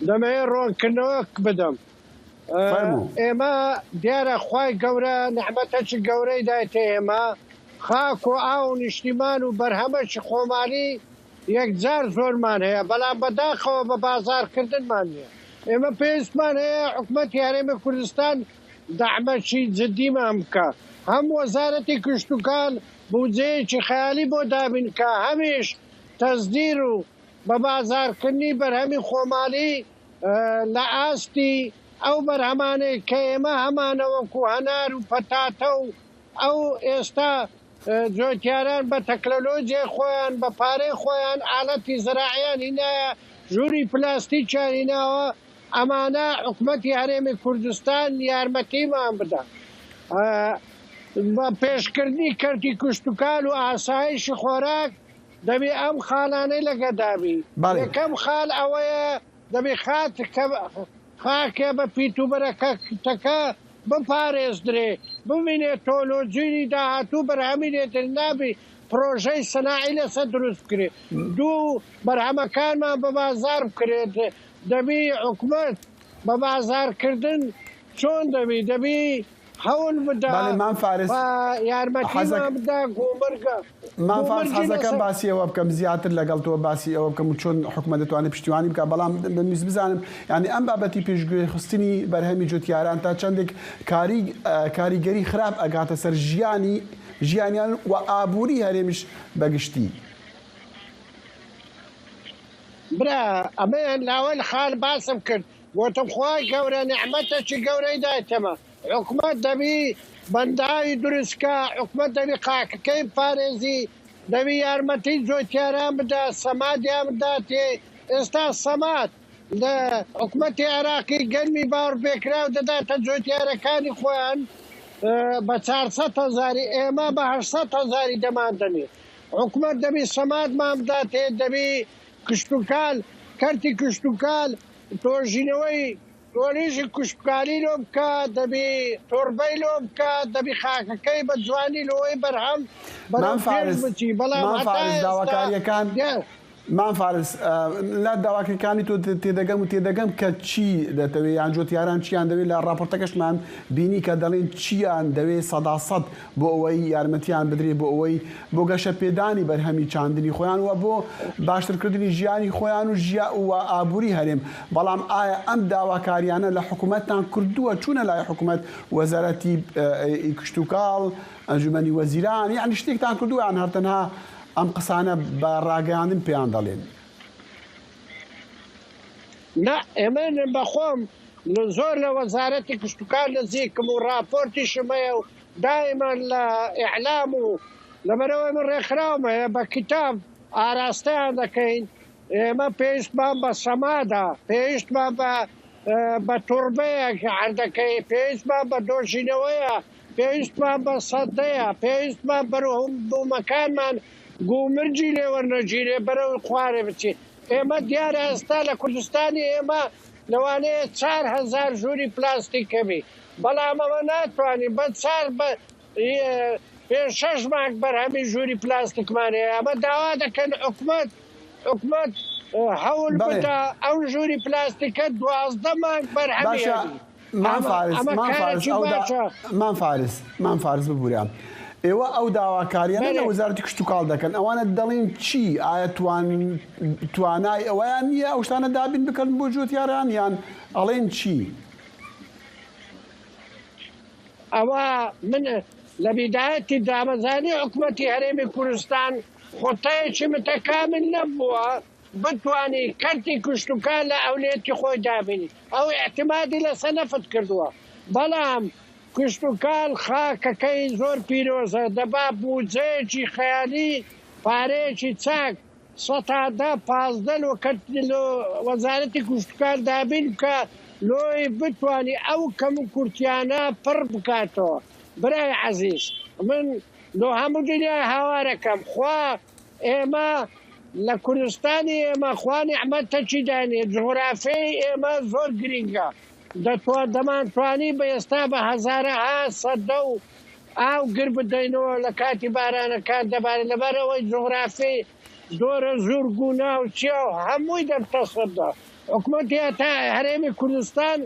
Speaker 15: دەمەوێت ڕوونکردنەوەک بدەم. ئێمە دیارە خوای گەورە نەحمەتەکی گەورەی دایتە ئێمە خاک و ئاو و نیشتیمان و بەرهەمەکی خۆمالی یەکجار زۆرمان هەیە بەڵام بەداخەوە بە بازارکردنمان نیە. ئێمە پێویستمان هەیە حکوومەتی هەرێمی کوردستان دەعمەکی جددیمان بکە. هەم وەزارەتی کشتوکان بودجەیەکی خەیالی بۆ دابینکە هەمیش تەزدیر و بە بازارکردنی بەرهەمی خۆمالی لە ئاستی ئەو بەرهەمانەی کە ئێمە هەمانەوەکو هەنار و پەتاتە و ئەو ئێستا جۆتیاران بە تەکنۆلۆجیای خۆیان بە پارەی خۆیان ئالەتی زراعیان هینایە ژووری پلاستیکیان هیناوە ئەمانە حکوومەتی هەرێمی کوردستان یارمەتیمان بدە. بە پێشکردنی کەرتی کشتوکال و ئاسایشی خۆراک دەبێ ئەم خاڵانەی لەگەدابی. یەکەم خاڵ ئەوەیە دەبێ خاکێ بە پیتوبەرەکەتەکە بپارێزدرێ ببینێت تۆلۆجیی داهاتوو بەرهەمی لێتر نابی پرۆژەی سەناعی لەسەر دروست بکرێت. دوو بەرهەمەکانمان بە بازار بکرێت. دەبی حکوومەت بە بازارکردن چۆن دەبی هەوڵ بدا یارمەتیمان بدا گۆمەرگە.
Speaker 2: مان فارس حەزەکەم باسی ئەوە بکەم زیاتر لەگەڵ تۆ باسی ئەوە بکەم و چۆن حکوومەت دەتوانێت پشتیوانی بکە بەڵام بەویست بزانم یعنی ئەم بابەتی پێشگوێ خستنی بەرهەمی جۆتیاران تا چەندێک کاریگەری خراپ ئەگاتە سەر ژیانیان و ئابووری هەرێمیش بەگشتی.
Speaker 15: برا ئەمەیان لاوەل خاڵ باسم کرد گۆتم خوای گەورە نەحمەتێکی گەورەی دایتەمە. حکوومەت دەبی بەنداوی دروستکە حکوومەت دەبی قاکەکەی پارێزی دەبی یارمەتی جۆتیاران بدا سەمادیان بداتێ. ئێستا سەماد لە حکوومەتی عێراقی گەرمی باوەڕپێکراو دەداتە جۆتیارەکانی خۆیان بە 400,000 ئێمە بە 800,000 دەماندنێ. حکوومەت دەبی سەمادمان بداتێ دەبی کشتوکال کەرتی کشتوکال تۆژینەوەی تۆریژی کوشتکاری لۆ بکە دەبی تۆربەی لۆ بکە دەبی خاکەکەی بە جوانی لەوەی بەرهەم بەرەو بچی. بەڵام
Speaker 2: داواکاریەکان مان فارس لە داواکەکانی تۆ تێدەگەم کە چی دەتەوێت یان جۆتیاران چیان دەوێت لە راپۆرتەکەشمان بینی کە دەڵێن چیان دەوێت 100% بۆ ئەوەی یارمەتیان بدرێ بۆ ئەوەی بۆ گەشە پێدانی بەرهەمی چاندنی خۆیان وە بۆ باشترکردنی ژیانی خۆیان و ئابووری هەرێم. بەڵام ئایا ئەم داواکاریانە لە حکوومەتتان کردووە چوونە لای حکوومەت وەزارەتی کشتوکاڵ ئەنجومەنی وەزیران یعنی شتێکتان کردووە یان هەرتەنها ئەم قسانە بە ڕاگەیاندن پێیان دەڵێن؟
Speaker 15: نا ئێمە بەخۆم زۆر لە وەزارەتی کشتوکار نزیکم و راپۆرتیشم هەیە و دائما لإعلام لبروي من رخراومه بكتاب آراستان دكين ما پێویستمان بە سەمادا پێویستمان بە توربەیەک عەردەکەی پێویستمان بە دۆژینەوەیە پێویستمان بە سەدەیە پێویستمان بوومەکانمان گومرجی لێوەرنەگیرێ بەرەوەی خوارێ بچێت ئێمە دیارە ئێستا لە کوردستانی ئێمە لەوانەیە 4,000 ژووری پلاستیک هەبێ بەڵام ئەمە ناتوانین بە 6 مانگ بەرهەمی ژووری پلاستیکمان هەیە ئەمە داوا دەکەن حکومەت هەوڵ بدە ئەو ژووری پلاستیکە 12 مانگ بەرهەمی
Speaker 2: مان فارس ببوورە ئێوە ئەو داواکاریانە لە وەزارەتی کشتتوکاڵ دەکەن ئەوانە دەڵێن چی ئایا توانای ئەوەیان نییە ئەو شتانە دابین بکەن بۆ جوتیاران یان ئەڵێن چی
Speaker 15: ئەوە من لە بیدایەتی دامەزانی حکوومەتی هەرێمی کوردستان خۆتایەکی متەکامل نەبووە بتوانی کەرتی کشتتوکان لە ئەولێتی خۆی دابینی ئەو احتیمادی لەسەر نەفت کردووە بەڵام کشتتوکان خاکەکەی زۆر پیرۆزە دەبا بودجەیەکی خەیالی پارەیەکی چاک 15 وەزارەتی کشتتوکان دابین کە لۆی بتوانی ئەو کەم و کورتیانە پڕ بکاتەوە برای عەزیز من لۆ هەموو دنیای هاوارەکەم خوا ئێمە لە کوردستانی ئێمە خوا نیعمەتەکی دانێ جغرافیای ئێمە زۆر گرنگە دەمانتوانی بە ئێستا بە هەزارەها سەدە و ئاو گر بدەینەوە لە کاتی بارانەکان دەبارێت لەبەرەوەی جغرافی زۆرە زورگونا و چیا و هەمووی دەمتەسەدا حکوومەتی تا هەرێمی کوردستان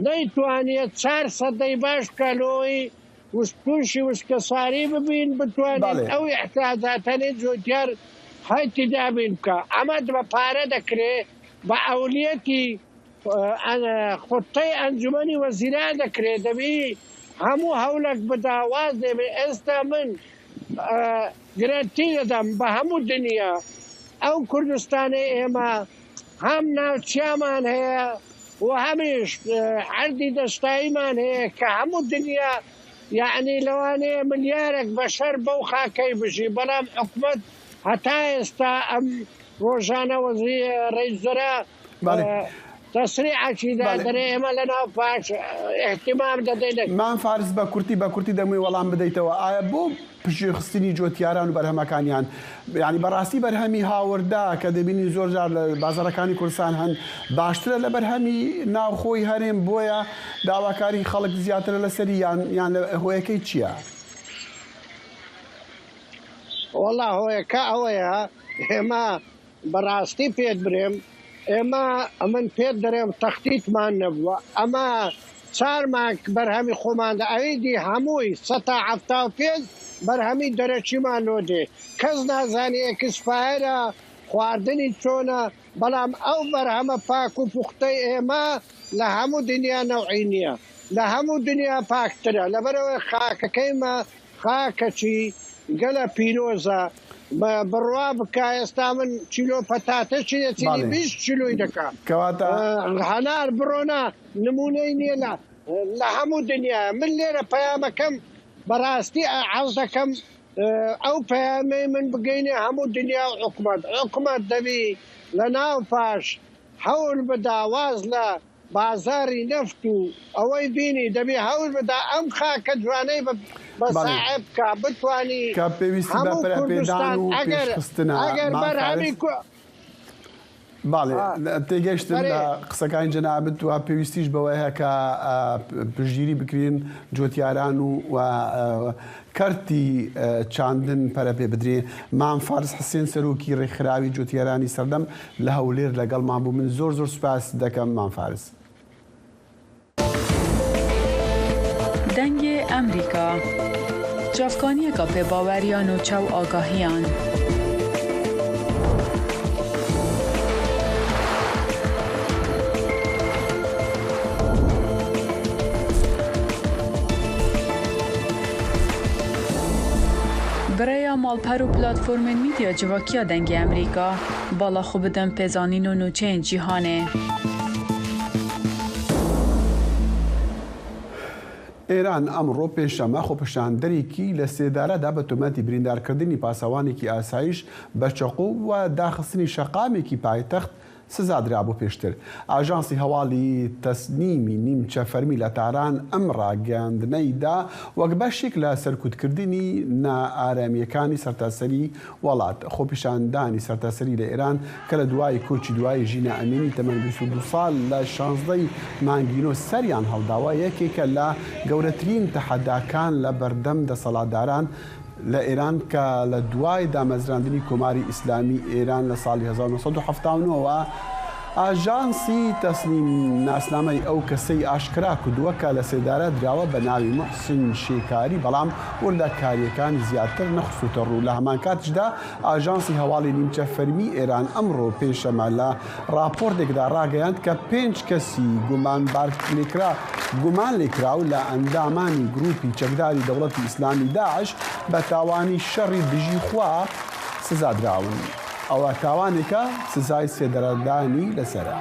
Speaker 15: نەیتوانیە 400 باش کەلۆی تووشی وشکەساری ببین بتوانین ئەو احتیاجاتەنێ جوتیار هەیتی دابین بکە ئەمە بە پارە دەکرێت بە ئەولیەتی خوتەی ئەنجومەنی وەزیران دەکرێت دەبی هەموو هەوڵێک بەداواز دەبێت ئێستا من گرنتی دەدەم بە هەموو دنیا ئەو کوردستانی ئێمە هەم ناوچیامان هەیە و هەمیش عەردی دەستاییمان هەیە کە هەموو دنیا یعنی لەوانەیە ملیارێک بەشەر بەو خاکەی بژی بەڵام حکومەت هەتا ئێستا ئەم ڕۆژانە وەزیری ڕئیسوەرە تەسریعێکی دادرێ ئێمە لەناو پاش احتیمام دەدەین
Speaker 2: مان فارس بە کورتی دەمووی وەڵام بدەیتەوە ئایا بۆ پشتگوێخستنی جۆتیاران و بەرهەمەکانیان ینی بەڕاستی بەرهەمی هاوردا کە دەبینی زۆر جار لە بازاڕەکانی کوردستان هەن باشترە لە بەرهەمی ناوخۆی هەرێم بۆیە داواکاری خەڵک زیاترە لەسەری یان هۆیەکەی چییە؟
Speaker 15: وەڵا هۆیەکە ئەوەیە ئێمە بەڕاستی پێت برێم ئێمە ئەمن پێت دەرێم تەختیتمان نەبووە ئەمە 4 مانگ بەرهەمی خۆماندا ئەویدی هەمووی 175 بەرهەمی دەرەچیمان نۆدێ کەس نازانی ئەکسپایرە خواردنی چۆنە بەڵام ئەو بەرهەمە پاک و پوختەی ئێمە لە هەموو دنیا نەوعی نییە لە هەموو دنیا پاکترە لەبەرەوەی خاکەکەیمە خاکەچی گەلە پیرۆزە بڕوا بکە ئێستا من چیلۆ پەتاتەچی 20 کیلۆی دەکات هەنار بڕۆنا نمونەی نییە لە هەموو دنیا من لێرە پەیامەکەم بەڕاستی عەز دەکەم ئەو پەیامەی من بگەینێ هەموو دنیا و حکومەت دەبی لە ناو پاش هەوڵ بداواز لە بازاری نەفت و ئەوەی بینی دەبی هەوڵ بدا ئەم خاکە جوانەی بەساحب بکە بتوانی هەموو کوردستان ئەگەر بەرهەمی
Speaker 2: باڵێ تێگەشتن لە قسەکانی جەنابەت و پێویستیش بەوەیە کە پشتگیری بکرین جۆتیاران و کەرتی چاندن پەرەپێ بدرێن مام فارس حسێن سەرۆکی ڕێکخراوی جۆتیارانی سەردەم لە هەولێر لەگەڵمان بوو من زۆر سوپاس دەکەم مام فارس.
Speaker 16: دەنگی ئەمریکا جافکانیەکە پێباوەریان و چاو ئاگاهیان. برای مالپەر و پلاتفۆرمên میدیا civakîya dengê Amerîka bala xwe bidin pêzanîn û nûçeyên cîhanê.
Speaker 2: ئێران ئەمڕۆ پێشەمە خۆپیشاندەرێکی لە سێدارەدا بە تۆمەتی بریندارکردنی پاسەوانێکی ئاسایش بە چەقۆ و داخستنی شەقامێکی پایتەخت سزادرا بۆ پێشتر. ئاژانسی هەواڵی تەسنیمی نیمچە فەرمی لە تاران ئەم ڕاگەاندنەیدا وەک بەشێک لە سەرکوتکردنی نائارامیەکانی سەرتاسەری وڵات. خۆپیشاندانی سەرتاسەری لە ئێران کە لە دوای کۆچی دوای ژینە ئەمێنی تەمەن 22 ساڵ لە 16 مانگینۆ سەریان هەڵداوە یەکێکە لە گەورەترین تەحەداکان لە بەردەم دەسەڵاتداران لە ئێران کە لە دوای دامەزراندنی کۆماری ئیسلامی ئێران لە ساڵی 1970ەوە ئاژانسی تەسنیم ناسنامەی ئەو کەسەی ئاشکرا کردووە کە لە سێدارە دراوە بە ناوی محسن شێکاری، بەڵام وردەکاریەکانی زیاتر نەخسوتە ڕوو. لە هەمان کاتشدا ئاژانسی هەواڵی نیمچە فەرمی ئێران ئەمڕۆ پێشەمە لە راپۆرتێکدا ڕاگەیاند کە 5 کەسی گومان لێکراو لە ئەندامانی گروپی چەکداری دەوڵەتی ئیسلامی داعش بە تاوانی شەڕی دژی خوا سزادراون. ئەوە تاوانێکە سزای سێدەرەدانی لەسەرە.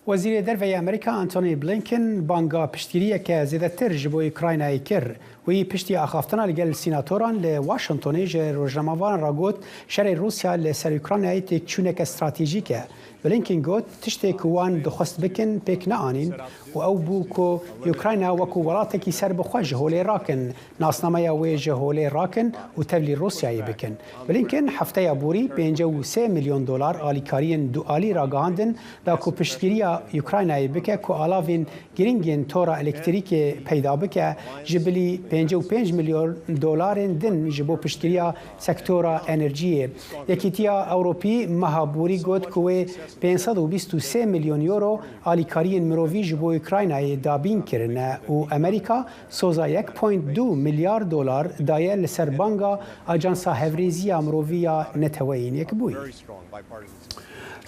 Speaker 1: وەزیرە دەرەوەی ئەمریکا ئەنتۆنی بلینکن بانگا پشتگیریەکە زێدەتر ji بۆ ئوکراینایê kir. Wî piştî axaftina li gel sînatoran li Washingtonê ji rojnamavan ra got şerê Rusya li ser Ukraynayê tê çûneke stratejîk e. Blinken got tiştê ku wan dixwest bikin pêk neanîn û ew bû ku Ukrayna wekû welatekî serbixwe ji holê rakin, nasnameya wê ji holê rakin û tevlî Rusyayê bikin. Blinken hefteya borî $53 milyon alîkariyên dualî ragihandin da ku piştgiriya Ukraynayê bike ku alavên giringên tora elektrîkê peyda bike ji bilî $55 milyon din ji bo piştgiriya sektora enerjiyê. Yekîtiya Ewropî meha borî got ku wê €523 milyon alîkariyên mirovî ji bo Ukraynayê dabîn kirine û Amerîka soza $1.2 milyar daye li ser banga Ajansa Hevrêziya Mirovî ya Neteweyînê bûye.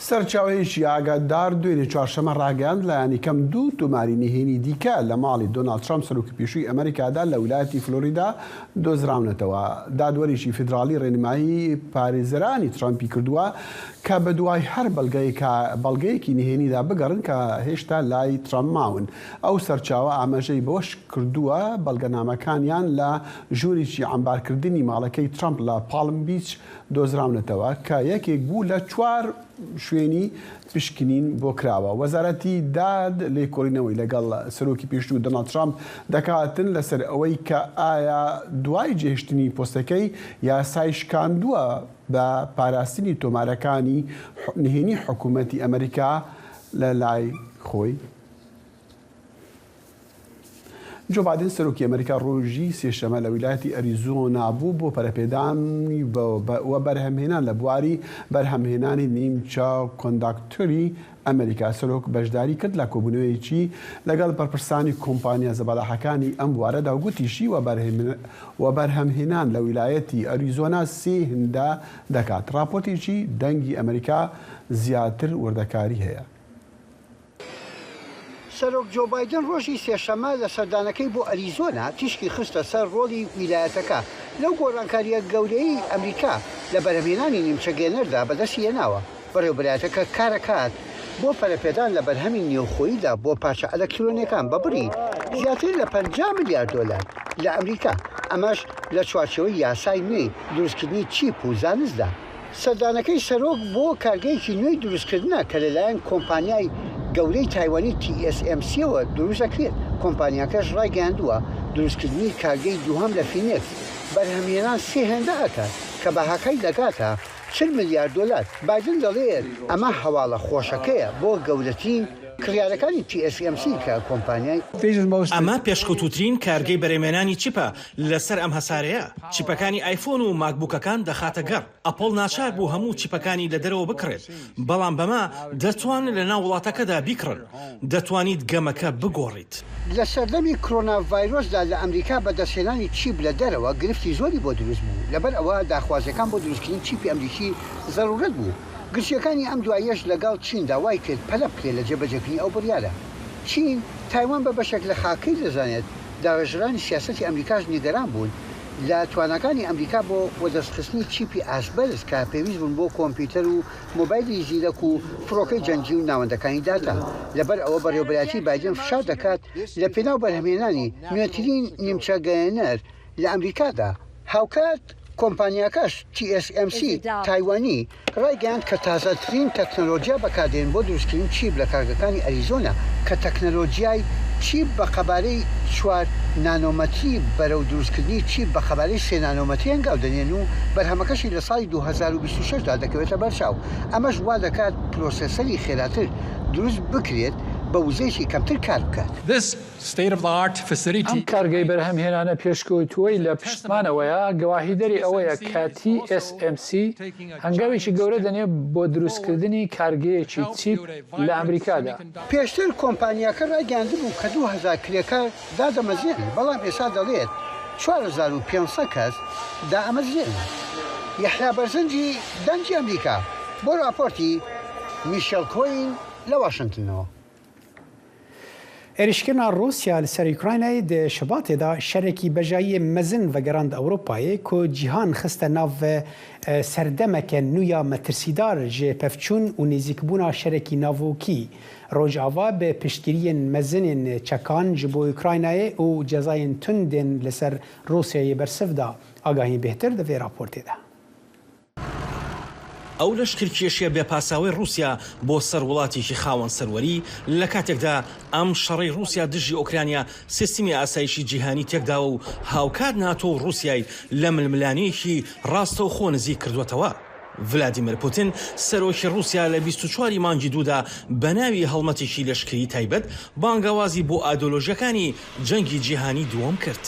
Speaker 2: سەرچاوەیەکی ئاگادار دوێنێ چوارشەمە ڕاگەاند لایەنی کەم 2 تۆماری نهێنی دیکە لە ماڵی دۆناڵد ترامپ سەرۆکی پێشووی ئەمریکادا لە ویلایەتی فلۆریدا دۆزراونەتەوە. دادوەریشی فیدراڵی ڕێنمایی پارێزەرانی ترامپی کردووە کە بە دوای هەر بەڵگەیەکی نهێنیدا بگەڕن کە هێشتا لای ترامپ ماون. ئەو سەرچاوە ئاماژەی بەوەش کردووە بەڵگەنامەکانیان لە ژوورێکی عەمبارکردنی ماڵەکەی ترامپ لە پاڵم بیچ دۆزراونەتەوە کە یەکێک بوو لە 4 شوێنی پشکنین بۆ کراوە. وەزارەتی داد لێکۆڵینەوەی لەگەڵ سەرۆکی پێشوو دۆناڵد ترامپ دەکاتن لەسەر ئەوەی کە ئایا دوای جێهێشتنی پۆستەکەی یاسای شکاندووە بە پاراستنی تۆمارەکانی نهێنی حکوومەتی ئەمریکا لە لای خۆی. جۆ بایدن سەرۆکی ئەمریکا ڕۆژی سێشەمە لە ویلایەتی ئەریزۆنا بوو بۆ پەرەپێدانی وە بەرهەمهێنان لە بواری بەرهەمهێنانی نیمچە کۆنداکتۆری ئەمریکا. سەرۆک بەشداری کرد لە کۆبوونەوەیەکی لەگەڵ بەرپرسانی کۆمپانیا زەبەلاحەکانی ئەم بوارەدا و گوتیشی وە بەرهەمهێنان لە ویلایەتی ئەریزۆنا 3 هێندە دەکات. راپۆرتێکی دەنگی ئەمریکا زیاتر وردەکاری هەیە.
Speaker 17: سەرۆک جۆ بایدن ڕۆژی سێشەمە لە سەردانەکەی بۆ ئەریزۆنا تیشکی خستە سەر ڕۆڵی ویلایەتەکە لەو گۆڕانکاریە گەورەی ئەمریکا لە بەرهەمهێنانی نیمچەگەێنەردا بەدەستی هێناوە. بەڕێوەبەرایەتەکە کارەکات بۆ پەرەپێدان لە بەرهەمی نێوخۆییدا بۆ پارچە ئەلەکترۆنیەکان بەبڕی زیاتر لە $50 میلیارد لە ئەمریکا، ئەمەش لە چوارچەوەی یاسای نوێی دروستکردنی چیپ و زانستدا. سەردانەکەی سەرۆک بۆ کارگەیەکی نوێی دروستکردنە کە لەلایەن کۆمپانیای گەورەی تایوانی TSMCەوە دروست دەکرێت. کۆمپانیاکەش ڕایگەیاندووە دروستکردنی کارگەی دووهەم لە فینێکس بەرهەمهێنان 3 هێندە ئەکات کە بەهاکەی دەگاتە $40 میلیارد. بایدن دەڵێت ئەمە هەواڵە خۆشەکەیە بۆ گەورەترین کڕیارەکانی TSMC کە کۆمپانیای
Speaker 18: ئەمە پێشکەوتوترین کارگەی بەرهەمهێنانی چیپە لەسەر ئەم هەسارەیە. چیپەکانی ئایفۆن و ماکبوکەکان دەخاتە گەڕ. ئەپڵ ناچار بوو هەموو چیپەکانی لە دەرەوە بکڕێت، بەڵام بەمە دەتوانن لە ناو وڵاتەکەدا بیکڕن. دەتوانیت گەمەکە بگۆڕیت.
Speaker 17: لە سەردەمی کۆرۆنا ڤایرۆسدا لە ئەمریکا بەدەستهێنانی چیپ لە دەرەوە گرفتی زۆری بۆ دروست بوو. لەبەر ئەوە داخوازیەکان بۆ دروستکردنی چیپی ئەمریکی زەرورەت بوو. گرچیەکانی ئەم دوایەش لەگەڵ چین داوای کرد پەلە بکرێت لە جێبەجێکردنی ئەو بڕیارە. چین تایوان بە بەشێک لە خاکەی دەزانێت داڕێژرانی سیاسەتی ئەمریکاش نیگەران بوون لە توانەکانی ئەمریکا بۆ وەدەستخستنی چیپی ئاشبەرز کە پێویست بوون بۆ کۆمپیوتەر و مۆبایلی زیرەک و فڕۆکەی جەنگی و ناوەندەکانی داتا لەبەر ئەوە بەڕێوەبەرەتی بایدن فشار دەکات لە پێناو بەرهەمهێنانی نوێترین نیمچە گەیەنەر لە ئەمریکادا. هاوکات کۆمپانیاکەش TSMC تایوانی ڕایگەیاند کە تازەترین تەکنۆلۆژیا بەکاردێن بۆ دروستکردن چیپ لە کارگەکانی ئەریزۆنا کە تەکنۆلۆژیای چیپ بە قەبارەی 4 نانۆمەتری بەرەو دروستکردنی چیپ بە قەبارەی 3 نانۆمەتری ئەنگاو دەنێن و بەرهەمەکەشی لە ساڵی 2026دا دەکەوێتە بەرچاو. ئەمەش وا دەکات پرۆسەسەری خێراتر دروست بکرێت بە وزەیەکی کەمتر کار بکات.
Speaker 19: ئەم کارگەی بەرهەمهێنانە پێشکەوتووەی لە پشتمانەوەیە گەواهیدەری ئەوەیە کە TSMC هەنگاوێکی گەورە دەنێ بۆ دروستکردنی کارگەیەکی چیپ لە ئەمریکادا.
Speaker 17: پێشتر کۆمپانیاکە ڕایگەیاند بوو کە 2000 کرێکار دادەمەزێنن، بەڵام ئێستا دەڵێت 4500 کەس دائەمەزێنن. یەحیا بەرزنجی دەنگی ئەمریکا بۆ راپۆرتی میشێل کۆین لە واشنگتنەوە.
Speaker 1: ێریشکردنا رووسیا لەسەر ئوکراینای دە شەباتێدا شەرێکی بەژایی مەزن ڤەگەڕاند ئەوروپایە کۆ جیهان خستە ناو سەردەمەکە نویا مەترسیدار ژێ پەفچوون و نێزیکبوونا شەرێکی ناڤۆکی ڕۆژئاوا بە پشتگیریên مەزنên çekan ji bo ئوکراینایê û cezayên tundên li ser Rûsyayê bersivda. Agahîn bêhtir di vê raportê de.
Speaker 18: ئەو لەشکرکێشیە بێپاساوی رووسیا بۆ سەر وڵاتێکی خاوەن سەروەری لە کاتێکدا ئەم شەڕی رووسیا دژی ئۆکرانیا سیستمی ئاسایشی جیهانی تێکداوە و هاوکات ناتۆ و رووسیای لە ململانەیەکی ڕاستە و خۆ نزیک کردوێتەوە. ڤلادیمیر پوتین سەرۆکی رووسیا لە 24 مانگی دوودا بە ناوی هەڵمەتێکی لەشکری تایبەت بانگەوازی بۆ ئایدۆلۆژیەکانی جەنگی جیهانی دووەم کرد.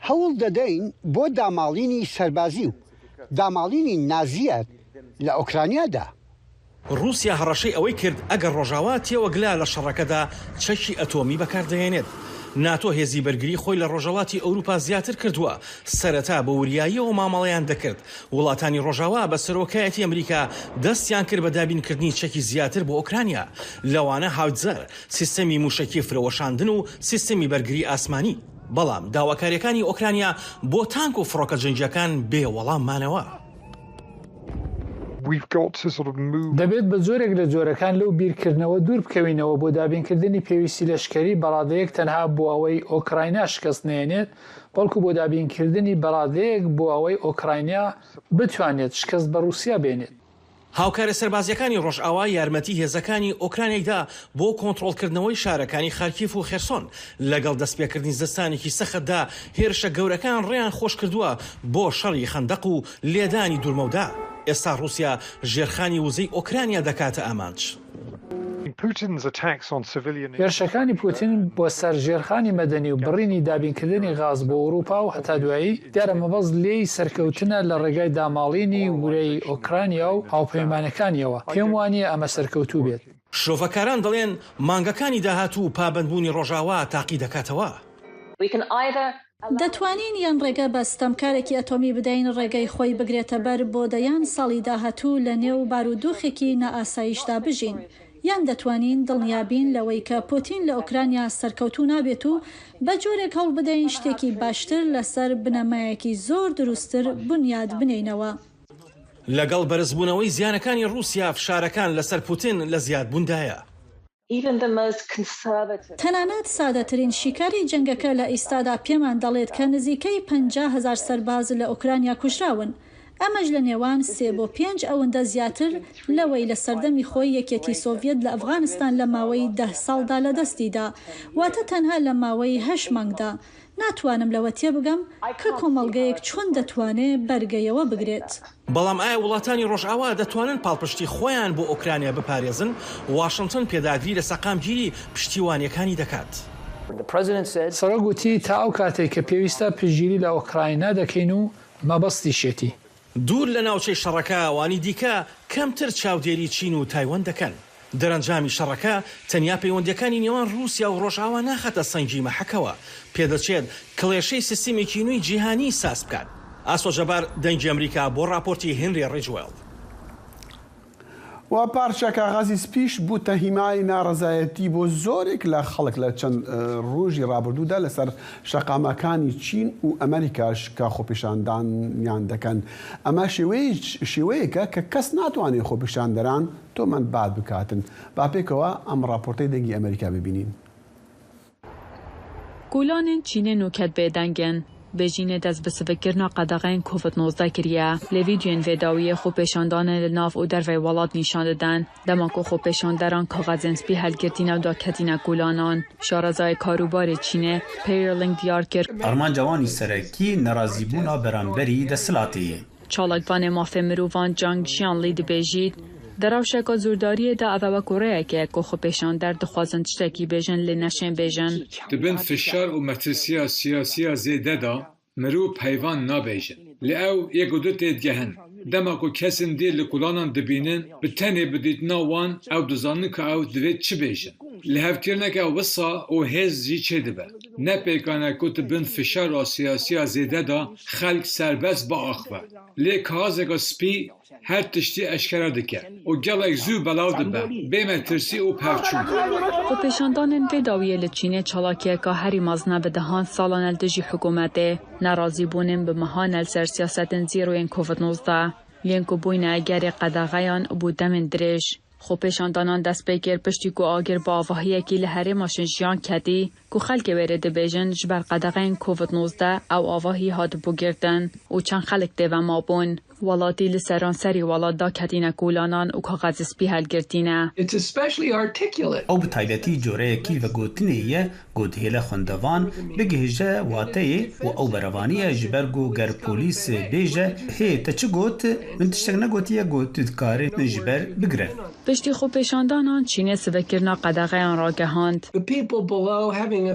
Speaker 17: هەوڵ دەدەین بۆ داماڵینی سەربازی و داماڵینی نازیەت لە ئۆکرانیادا.
Speaker 18: رووسیا هەڕەشەی ئەوەی کرد ئەگەر ڕۆژاوا تێوەگلا لە شەڕەکەدا چەکی ئەتۆمی بەکاردەهێنێت. ناتۆ هێزی بەرگری خۆی لە ڕۆژەڵاتی ئەوروپا زیاتر کردووە، سەرەتا بە وریاییەوە مامەڵەیان دەکرد. وڵاتانی ڕۆژاوا بە سەرۆکایەتی ئەمریکا دەستیان کرد بە دابینکردنی چەکی زیاتر بۆ ئۆکرانیا، لەوانە هاوتزەر، سیستەمی موشەکی فرەوەشاندن و سیستەمی بەرگری ئاسمانی. بەڵام داواکاریەکانی ئۆکرانیا بۆ تانک و فڕۆکە جەنگیەکان بێ وەڵاممانەوە.
Speaker 19: دەبێت بە جۆرێک لە جۆرەکان لەو بیرکردنەوە دوور بکەوینەوە بۆ دابینکردنی پێویستی لەشکری بەڕادەیەک تەنها بۆ ئەوەی ئۆکراینیا شکست نێنێت، بەڵکو بۆ دابینکردنی بەڕادەیەک بۆ ئەوەی ئۆکراینیا بتوانێت شکست بە رووسیا بێنێت.
Speaker 18: هاوکارە سەربازیەکانی ڕۆژئاوا یارمەتی هێزەکانی ئۆکرانیەکدا بۆ کۆنتڕۆڵکردنەوەی شارەکانی خارکیف و خێرسۆن لەگەڵ دەستپێکردنی زستانێکی سەختدا هێرشە گەورەکان ڕێیان خۆش کردووە بۆ شەڕی خەندەق و لێدانی دوورمەودا. ئێستا رووسیا ژێرخانی وزەی ئۆکرانیا دەکاتە ئامانج.
Speaker 19: هێرشەکانی پوتین بۆ سەر ژێرخانی مەدەنی و بڕینی دابینکردنی غاز بۆ ئەوروپا و هەتا دوایی دیارە مەبەست لێی سەرکەوتنە لە ڕێگای داماڵینی ورەی ئۆکرانیا و هاوپەیمانەکانیەوە. پێم وانییە ئەمە سەرکەوتوو بێت.
Speaker 18: شۆڤەکاران دەڵێن مانگەکانی داهاتوو پابندبوونی ڕۆژاوا تاقی دەکاتەوە.
Speaker 20: دەتوانین یان ڕێگە بە ستەمکارێکی ئەتۆمی بدەین ڕێگەی خۆی بگرێتە بەر بۆ دەیان ساڵی داهاتوو لە نێو بارودۆخێکی نائاسایشدا بژین. یان دەتوانین دڵنیابین لەوەی کە پوتین لە ئۆکرانیا سەرکەوتوو نابێت و بە جۆرێک هەڵ بدەین شتێکی باشتر لەسەر بنەمایەکی زۆر دروستتر بنیاد بنینەوە.
Speaker 18: لەگەڵ بەرزبوونەوەی زیانەکانی رووسیا فشارەکان لەسەر پوتین لە زیادبووندایە.
Speaker 20: تەنانەت سادەترین شیکاری جەنگەکە لە ئیستادا پێمان دەڵێت کە نزیکەی 50,000 سەرباز لە ئۆکرانیا کوژراون. ئەمەش لە نێوان 3 بۆ 5 ئەوەندە زیاتر لەوەی لە سەردەمی خۆی یەکێتی سۆڤێت لە ئەفغانستان لە ماوەی 10 ساڵدا لە دەستیدا، واتە تەنها لە ماوەی 8 مانگدا. ناتوانم لەوە تێبگەم کە کۆمەڵگەیەک چۆن دەتوانێت بەرگەیەوە بگرێت.
Speaker 18: بەڵام ئایا وڵاتانی ڕۆژئاوا دەتوانن پاڵپشتی خۆیان بۆ ئۆکرانیا بپارێزن؟ واشنگتن پێداگیری لە سەقامگیری پشتیوانیەکانی دەکات.
Speaker 19: سەرۆک گوتی تا ئەو کاتێک کە پێویستە پشتگیری لە ئۆکراینە دەکەین و مەبەستی شێتی.
Speaker 18: دوور لە ناوچەی شەڕەکە ئەوانی دیکە کەمتر چاودێری چین و تایوان دەکەن. دەرەنجامی شەڕەکە تەنیا پەیوەندیەکانی نێوان رووسیا و ڕۆژئاوا ناخەتە سەنگی مەحەکەوە، پێدەچێت کڵێشەی سیستەمێکی نوێی جیهانی ساز بکات. ئاسۆ جەبار دەنگی ئەمریکا بۆ راپۆرتی هێنری ڕێجوێڵ.
Speaker 2: و پارچەکە غازی سپیش بووتە هیمای ناڕزایەتی بۆ زۆرێک لە خەڵک لە چەند ڕۆژی ڕابردوودا لەسەر شەقامەکانی چین و ئەمریکاش کە خۆپیشاندانیان دەکەن. ئەمە شێوەیەکە کە کەس ناتوانێت خۆپیشاندەران تۆمەندبات بکاتن. با پێکەوە ئەم راپۆرتەی دەنگی ئەمریکا ببینین.
Speaker 16: گولانên Çînê nûket bêdengin. Bêjînê dest bi sivikirina qedexeyên COVID-19 kiriye. Lê vîdyoyên vêdawiyê xwepêşandanê li nav û dervey welat nîşan didin. Dema ku xwepêşanderan kaxezên spî helgirtîne û daketîne gulanan. Şarazayê Karûbarê Çînê Pearling diyar kir.
Speaker 21: Armanca wanî serekî nerazîbûna beramberî desthilatê ye.
Speaker 16: Çalakvanê mafê mirovan Zhang Xianli dibêjî derawşeka zûrdariyê de ev wek rêyek ku xwepêşander dixwazin tiştekî bêjin lê neşên bêjin.
Speaker 22: Dibin fişar û metrisiya siyasiya zêde da mirov peyvan nabêjin. Li ew yek û du têdgehin. Dema ku kesên dê li kulanan dibînin bi tenê bi dîtina wan ew dizanin ku ew divê çi bêjin. Li hevkirineka wisa û hêz jî çê dibe. Ne pêkane ku dibin fişar û siyasiya zêde da xelk serbest biaxive. Lê kahazeka spî her tiştî eşkere dike û gelek zû belav dibe bê metirsî û pevçûn.
Speaker 16: Xwepêşandanên vêdawiyê li Çînê çalakiyeka herî mezne bi dehan salan el dijî hikûmetê. Nerazîbûnên bi mehan el ser siyasetên zîroyên COVID-19 yên ku bûyne egerê qedexeyan bû demên dirêj. Xwepêşandanan dest pê kir piştî ku agir bi avahiyekî li herêma jiyan ketî ku xelkê wêrê dibêjin ji ber qedexeyên COVID-19 ew avahî hatibû girtin û çend xelek têve mabûn. Welatî li seranserî welat da ketîne gulanan û kaxezê spî helgirtîne.
Speaker 21: Ew bi taybetî coreyekî vegotinê ye gothêle xwendevan bigihîje wateyê û ew berevaniye ji ber ku ger polîsê bêje hê te çi got min tiştek negotiye got tu dikarî min ji ber bigire.
Speaker 16: Piştî xwepêşandanan Çînê sivekirina qedexeyan ragehand.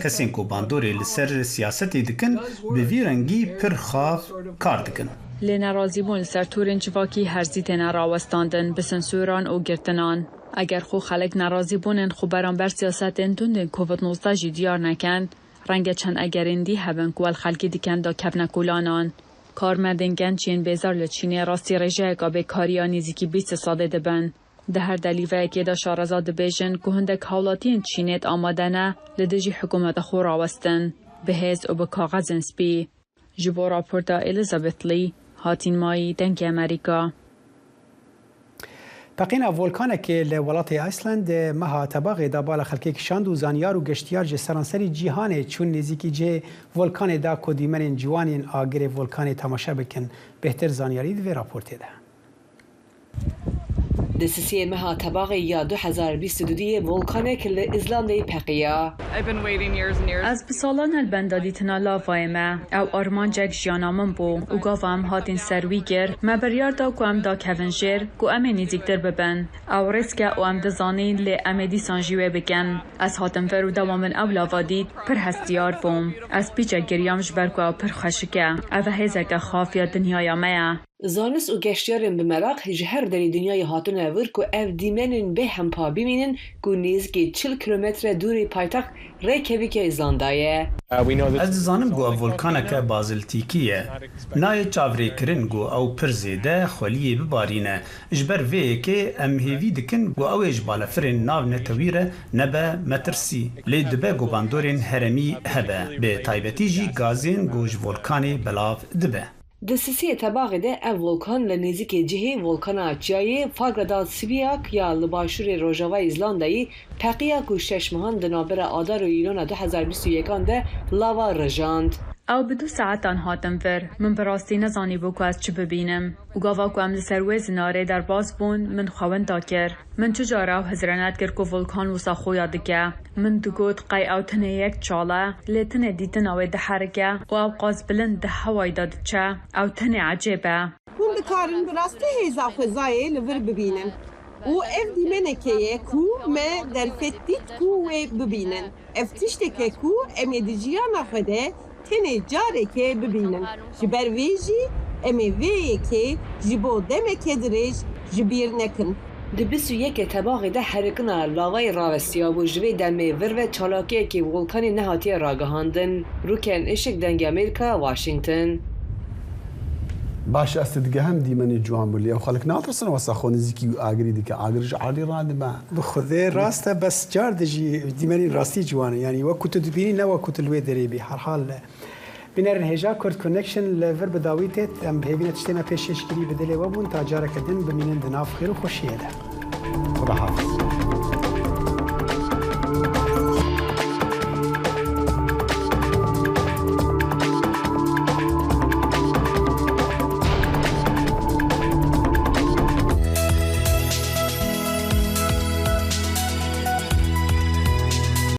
Speaker 21: Kesên ku bandorê li ser siyasetê dikin bi vî rengî pir xaf kar dikin.
Speaker 16: Lê nerazîbûn li ser torên civakî herzî têne rawestandin bi sensûran û girtinan. Eger xwe xelek nerazîbûnên xwe beramber siyasetên tundên COVID-19 jî diyar nekin, renge çend egerên dî hebin ku el xelkê dikin da kevne gulanan. Karmendên genç yên bêzar li Çînê rastî rêjeyeka bêkariya nêzîkî 20 salê dibin. Di her delîveyekê de şareza dibêjin ku hindek hawlatiyên Çînê amade ne li dijî hikûmeta xwe rawestin bi hêz û bi kaxezên spî. Ji bo raporta Elizabeth Lee, Hatin Mayî, Dengê Amerîka.
Speaker 1: Teqîna volkanekê li welatê Iceland meha tebağê da bala xelkê kişand û zanyar û geştyar ji seranserî cîhanê çûn nêzîkî cihê volkanê da ku dîmenên ciwanên agirê volkanê temaşe bikin. Bêhtir zanyarî di vê raportê de.
Speaker 23: Desisiyê meha tebağê ya 2022 volkanek li İzlandayê peqiya.
Speaker 16: Ez bi salan helbenda dîtina lavayê me ew armancek jiyana min bû û gava em hatin ser wî kir me biryar da ku em dakevin jêr ku em ê nêzîktir bibin. Ew rêske û em dizanîn lê em ê dîsan jî wê bikin. Ez hatim ver û dema min ew lava dît pir hestiyar bûm. Ez pîçek giriyam ji ber ku ew pir xweşik e. Ev hêzeke xafiya dinyaya me ye.
Speaker 23: Zanist û geştyarên bi merak ji her derê dinyayê hatine vir ku ev dîmenên bê hempa bimînin ku nêzîkî 40 kilometre dûrê paytext Reykjavikê İzlanda ye.
Speaker 21: Ez dizanim ku ev volkaneke baziltîkî ye. Nayê çavrêkirin ku ew pir zêde xweliyê bibarîne. Ji ber vê yekê em hêvî dikin ku ew ê ji balafirên nav netewî re nebe metirsî. Lê dibe ku bandorên heremî hebe. Bi taybetî jî gazên ku ji volkanê belav dibe.
Speaker 23: Desisiyê tebağê de ev volkan li nêzîkê cihê volkana Çiyayê Fagrada Sibiyak ya li başûrê Rojava İzlandayê peqiya ku şeş mehan di navbera Adar û îlona 2021 de lava rijand.
Speaker 16: Ew bi 2 saetan hatin vir min bi rastî nezanîbû ku ez çi bibînim û gava ku em li ser wê zinarê derbas bûn min xewenda kir. Min çi cara ew hizrenet kir ku volkan wisa xoya dike. Min digot qey ew tinê yek çale lê tinê dîtina wê diherike û ew qaz bilind di hewayê de diçe ew tinê ecêb e.
Speaker 24: Hûn dikarin bi rastî hêza xwezayê li vir bibînin û ev dîmenekê ye ku me derfet dît ku wê bibînin. Ev tiştekê ku em ê di jiyana xwe de tenê carekê bibînin. Ji ber wê jî em ê vê yekê ji bo demeke dirêj ji bîr nekin.
Speaker 23: Di 21 tebağê de herikina lavayê rawestiya bû ji vê demê vir ve çalakiyekê volkanê nehatiye ragihandin. Rûkên Işık Dengê Amerîka, Washington.
Speaker 2: باش استدقهم ديماني جوان بولي او خلك ناطرسن وسخون زيكي اغري ديك اغرج عالي راند ما
Speaker 1: بخذ راسته بس جار دجي ديماني راستي جوان يعني وقت تدبيني لا وقت الوي دريبي هر حال بنر هجا كورت كونكشن لفر بداويتت ام بهبينه تشتما بيشش كري بدله وبون تاجارك دن بمين دناف خير وخوشيه ده
Speaker 2: خدا حافظ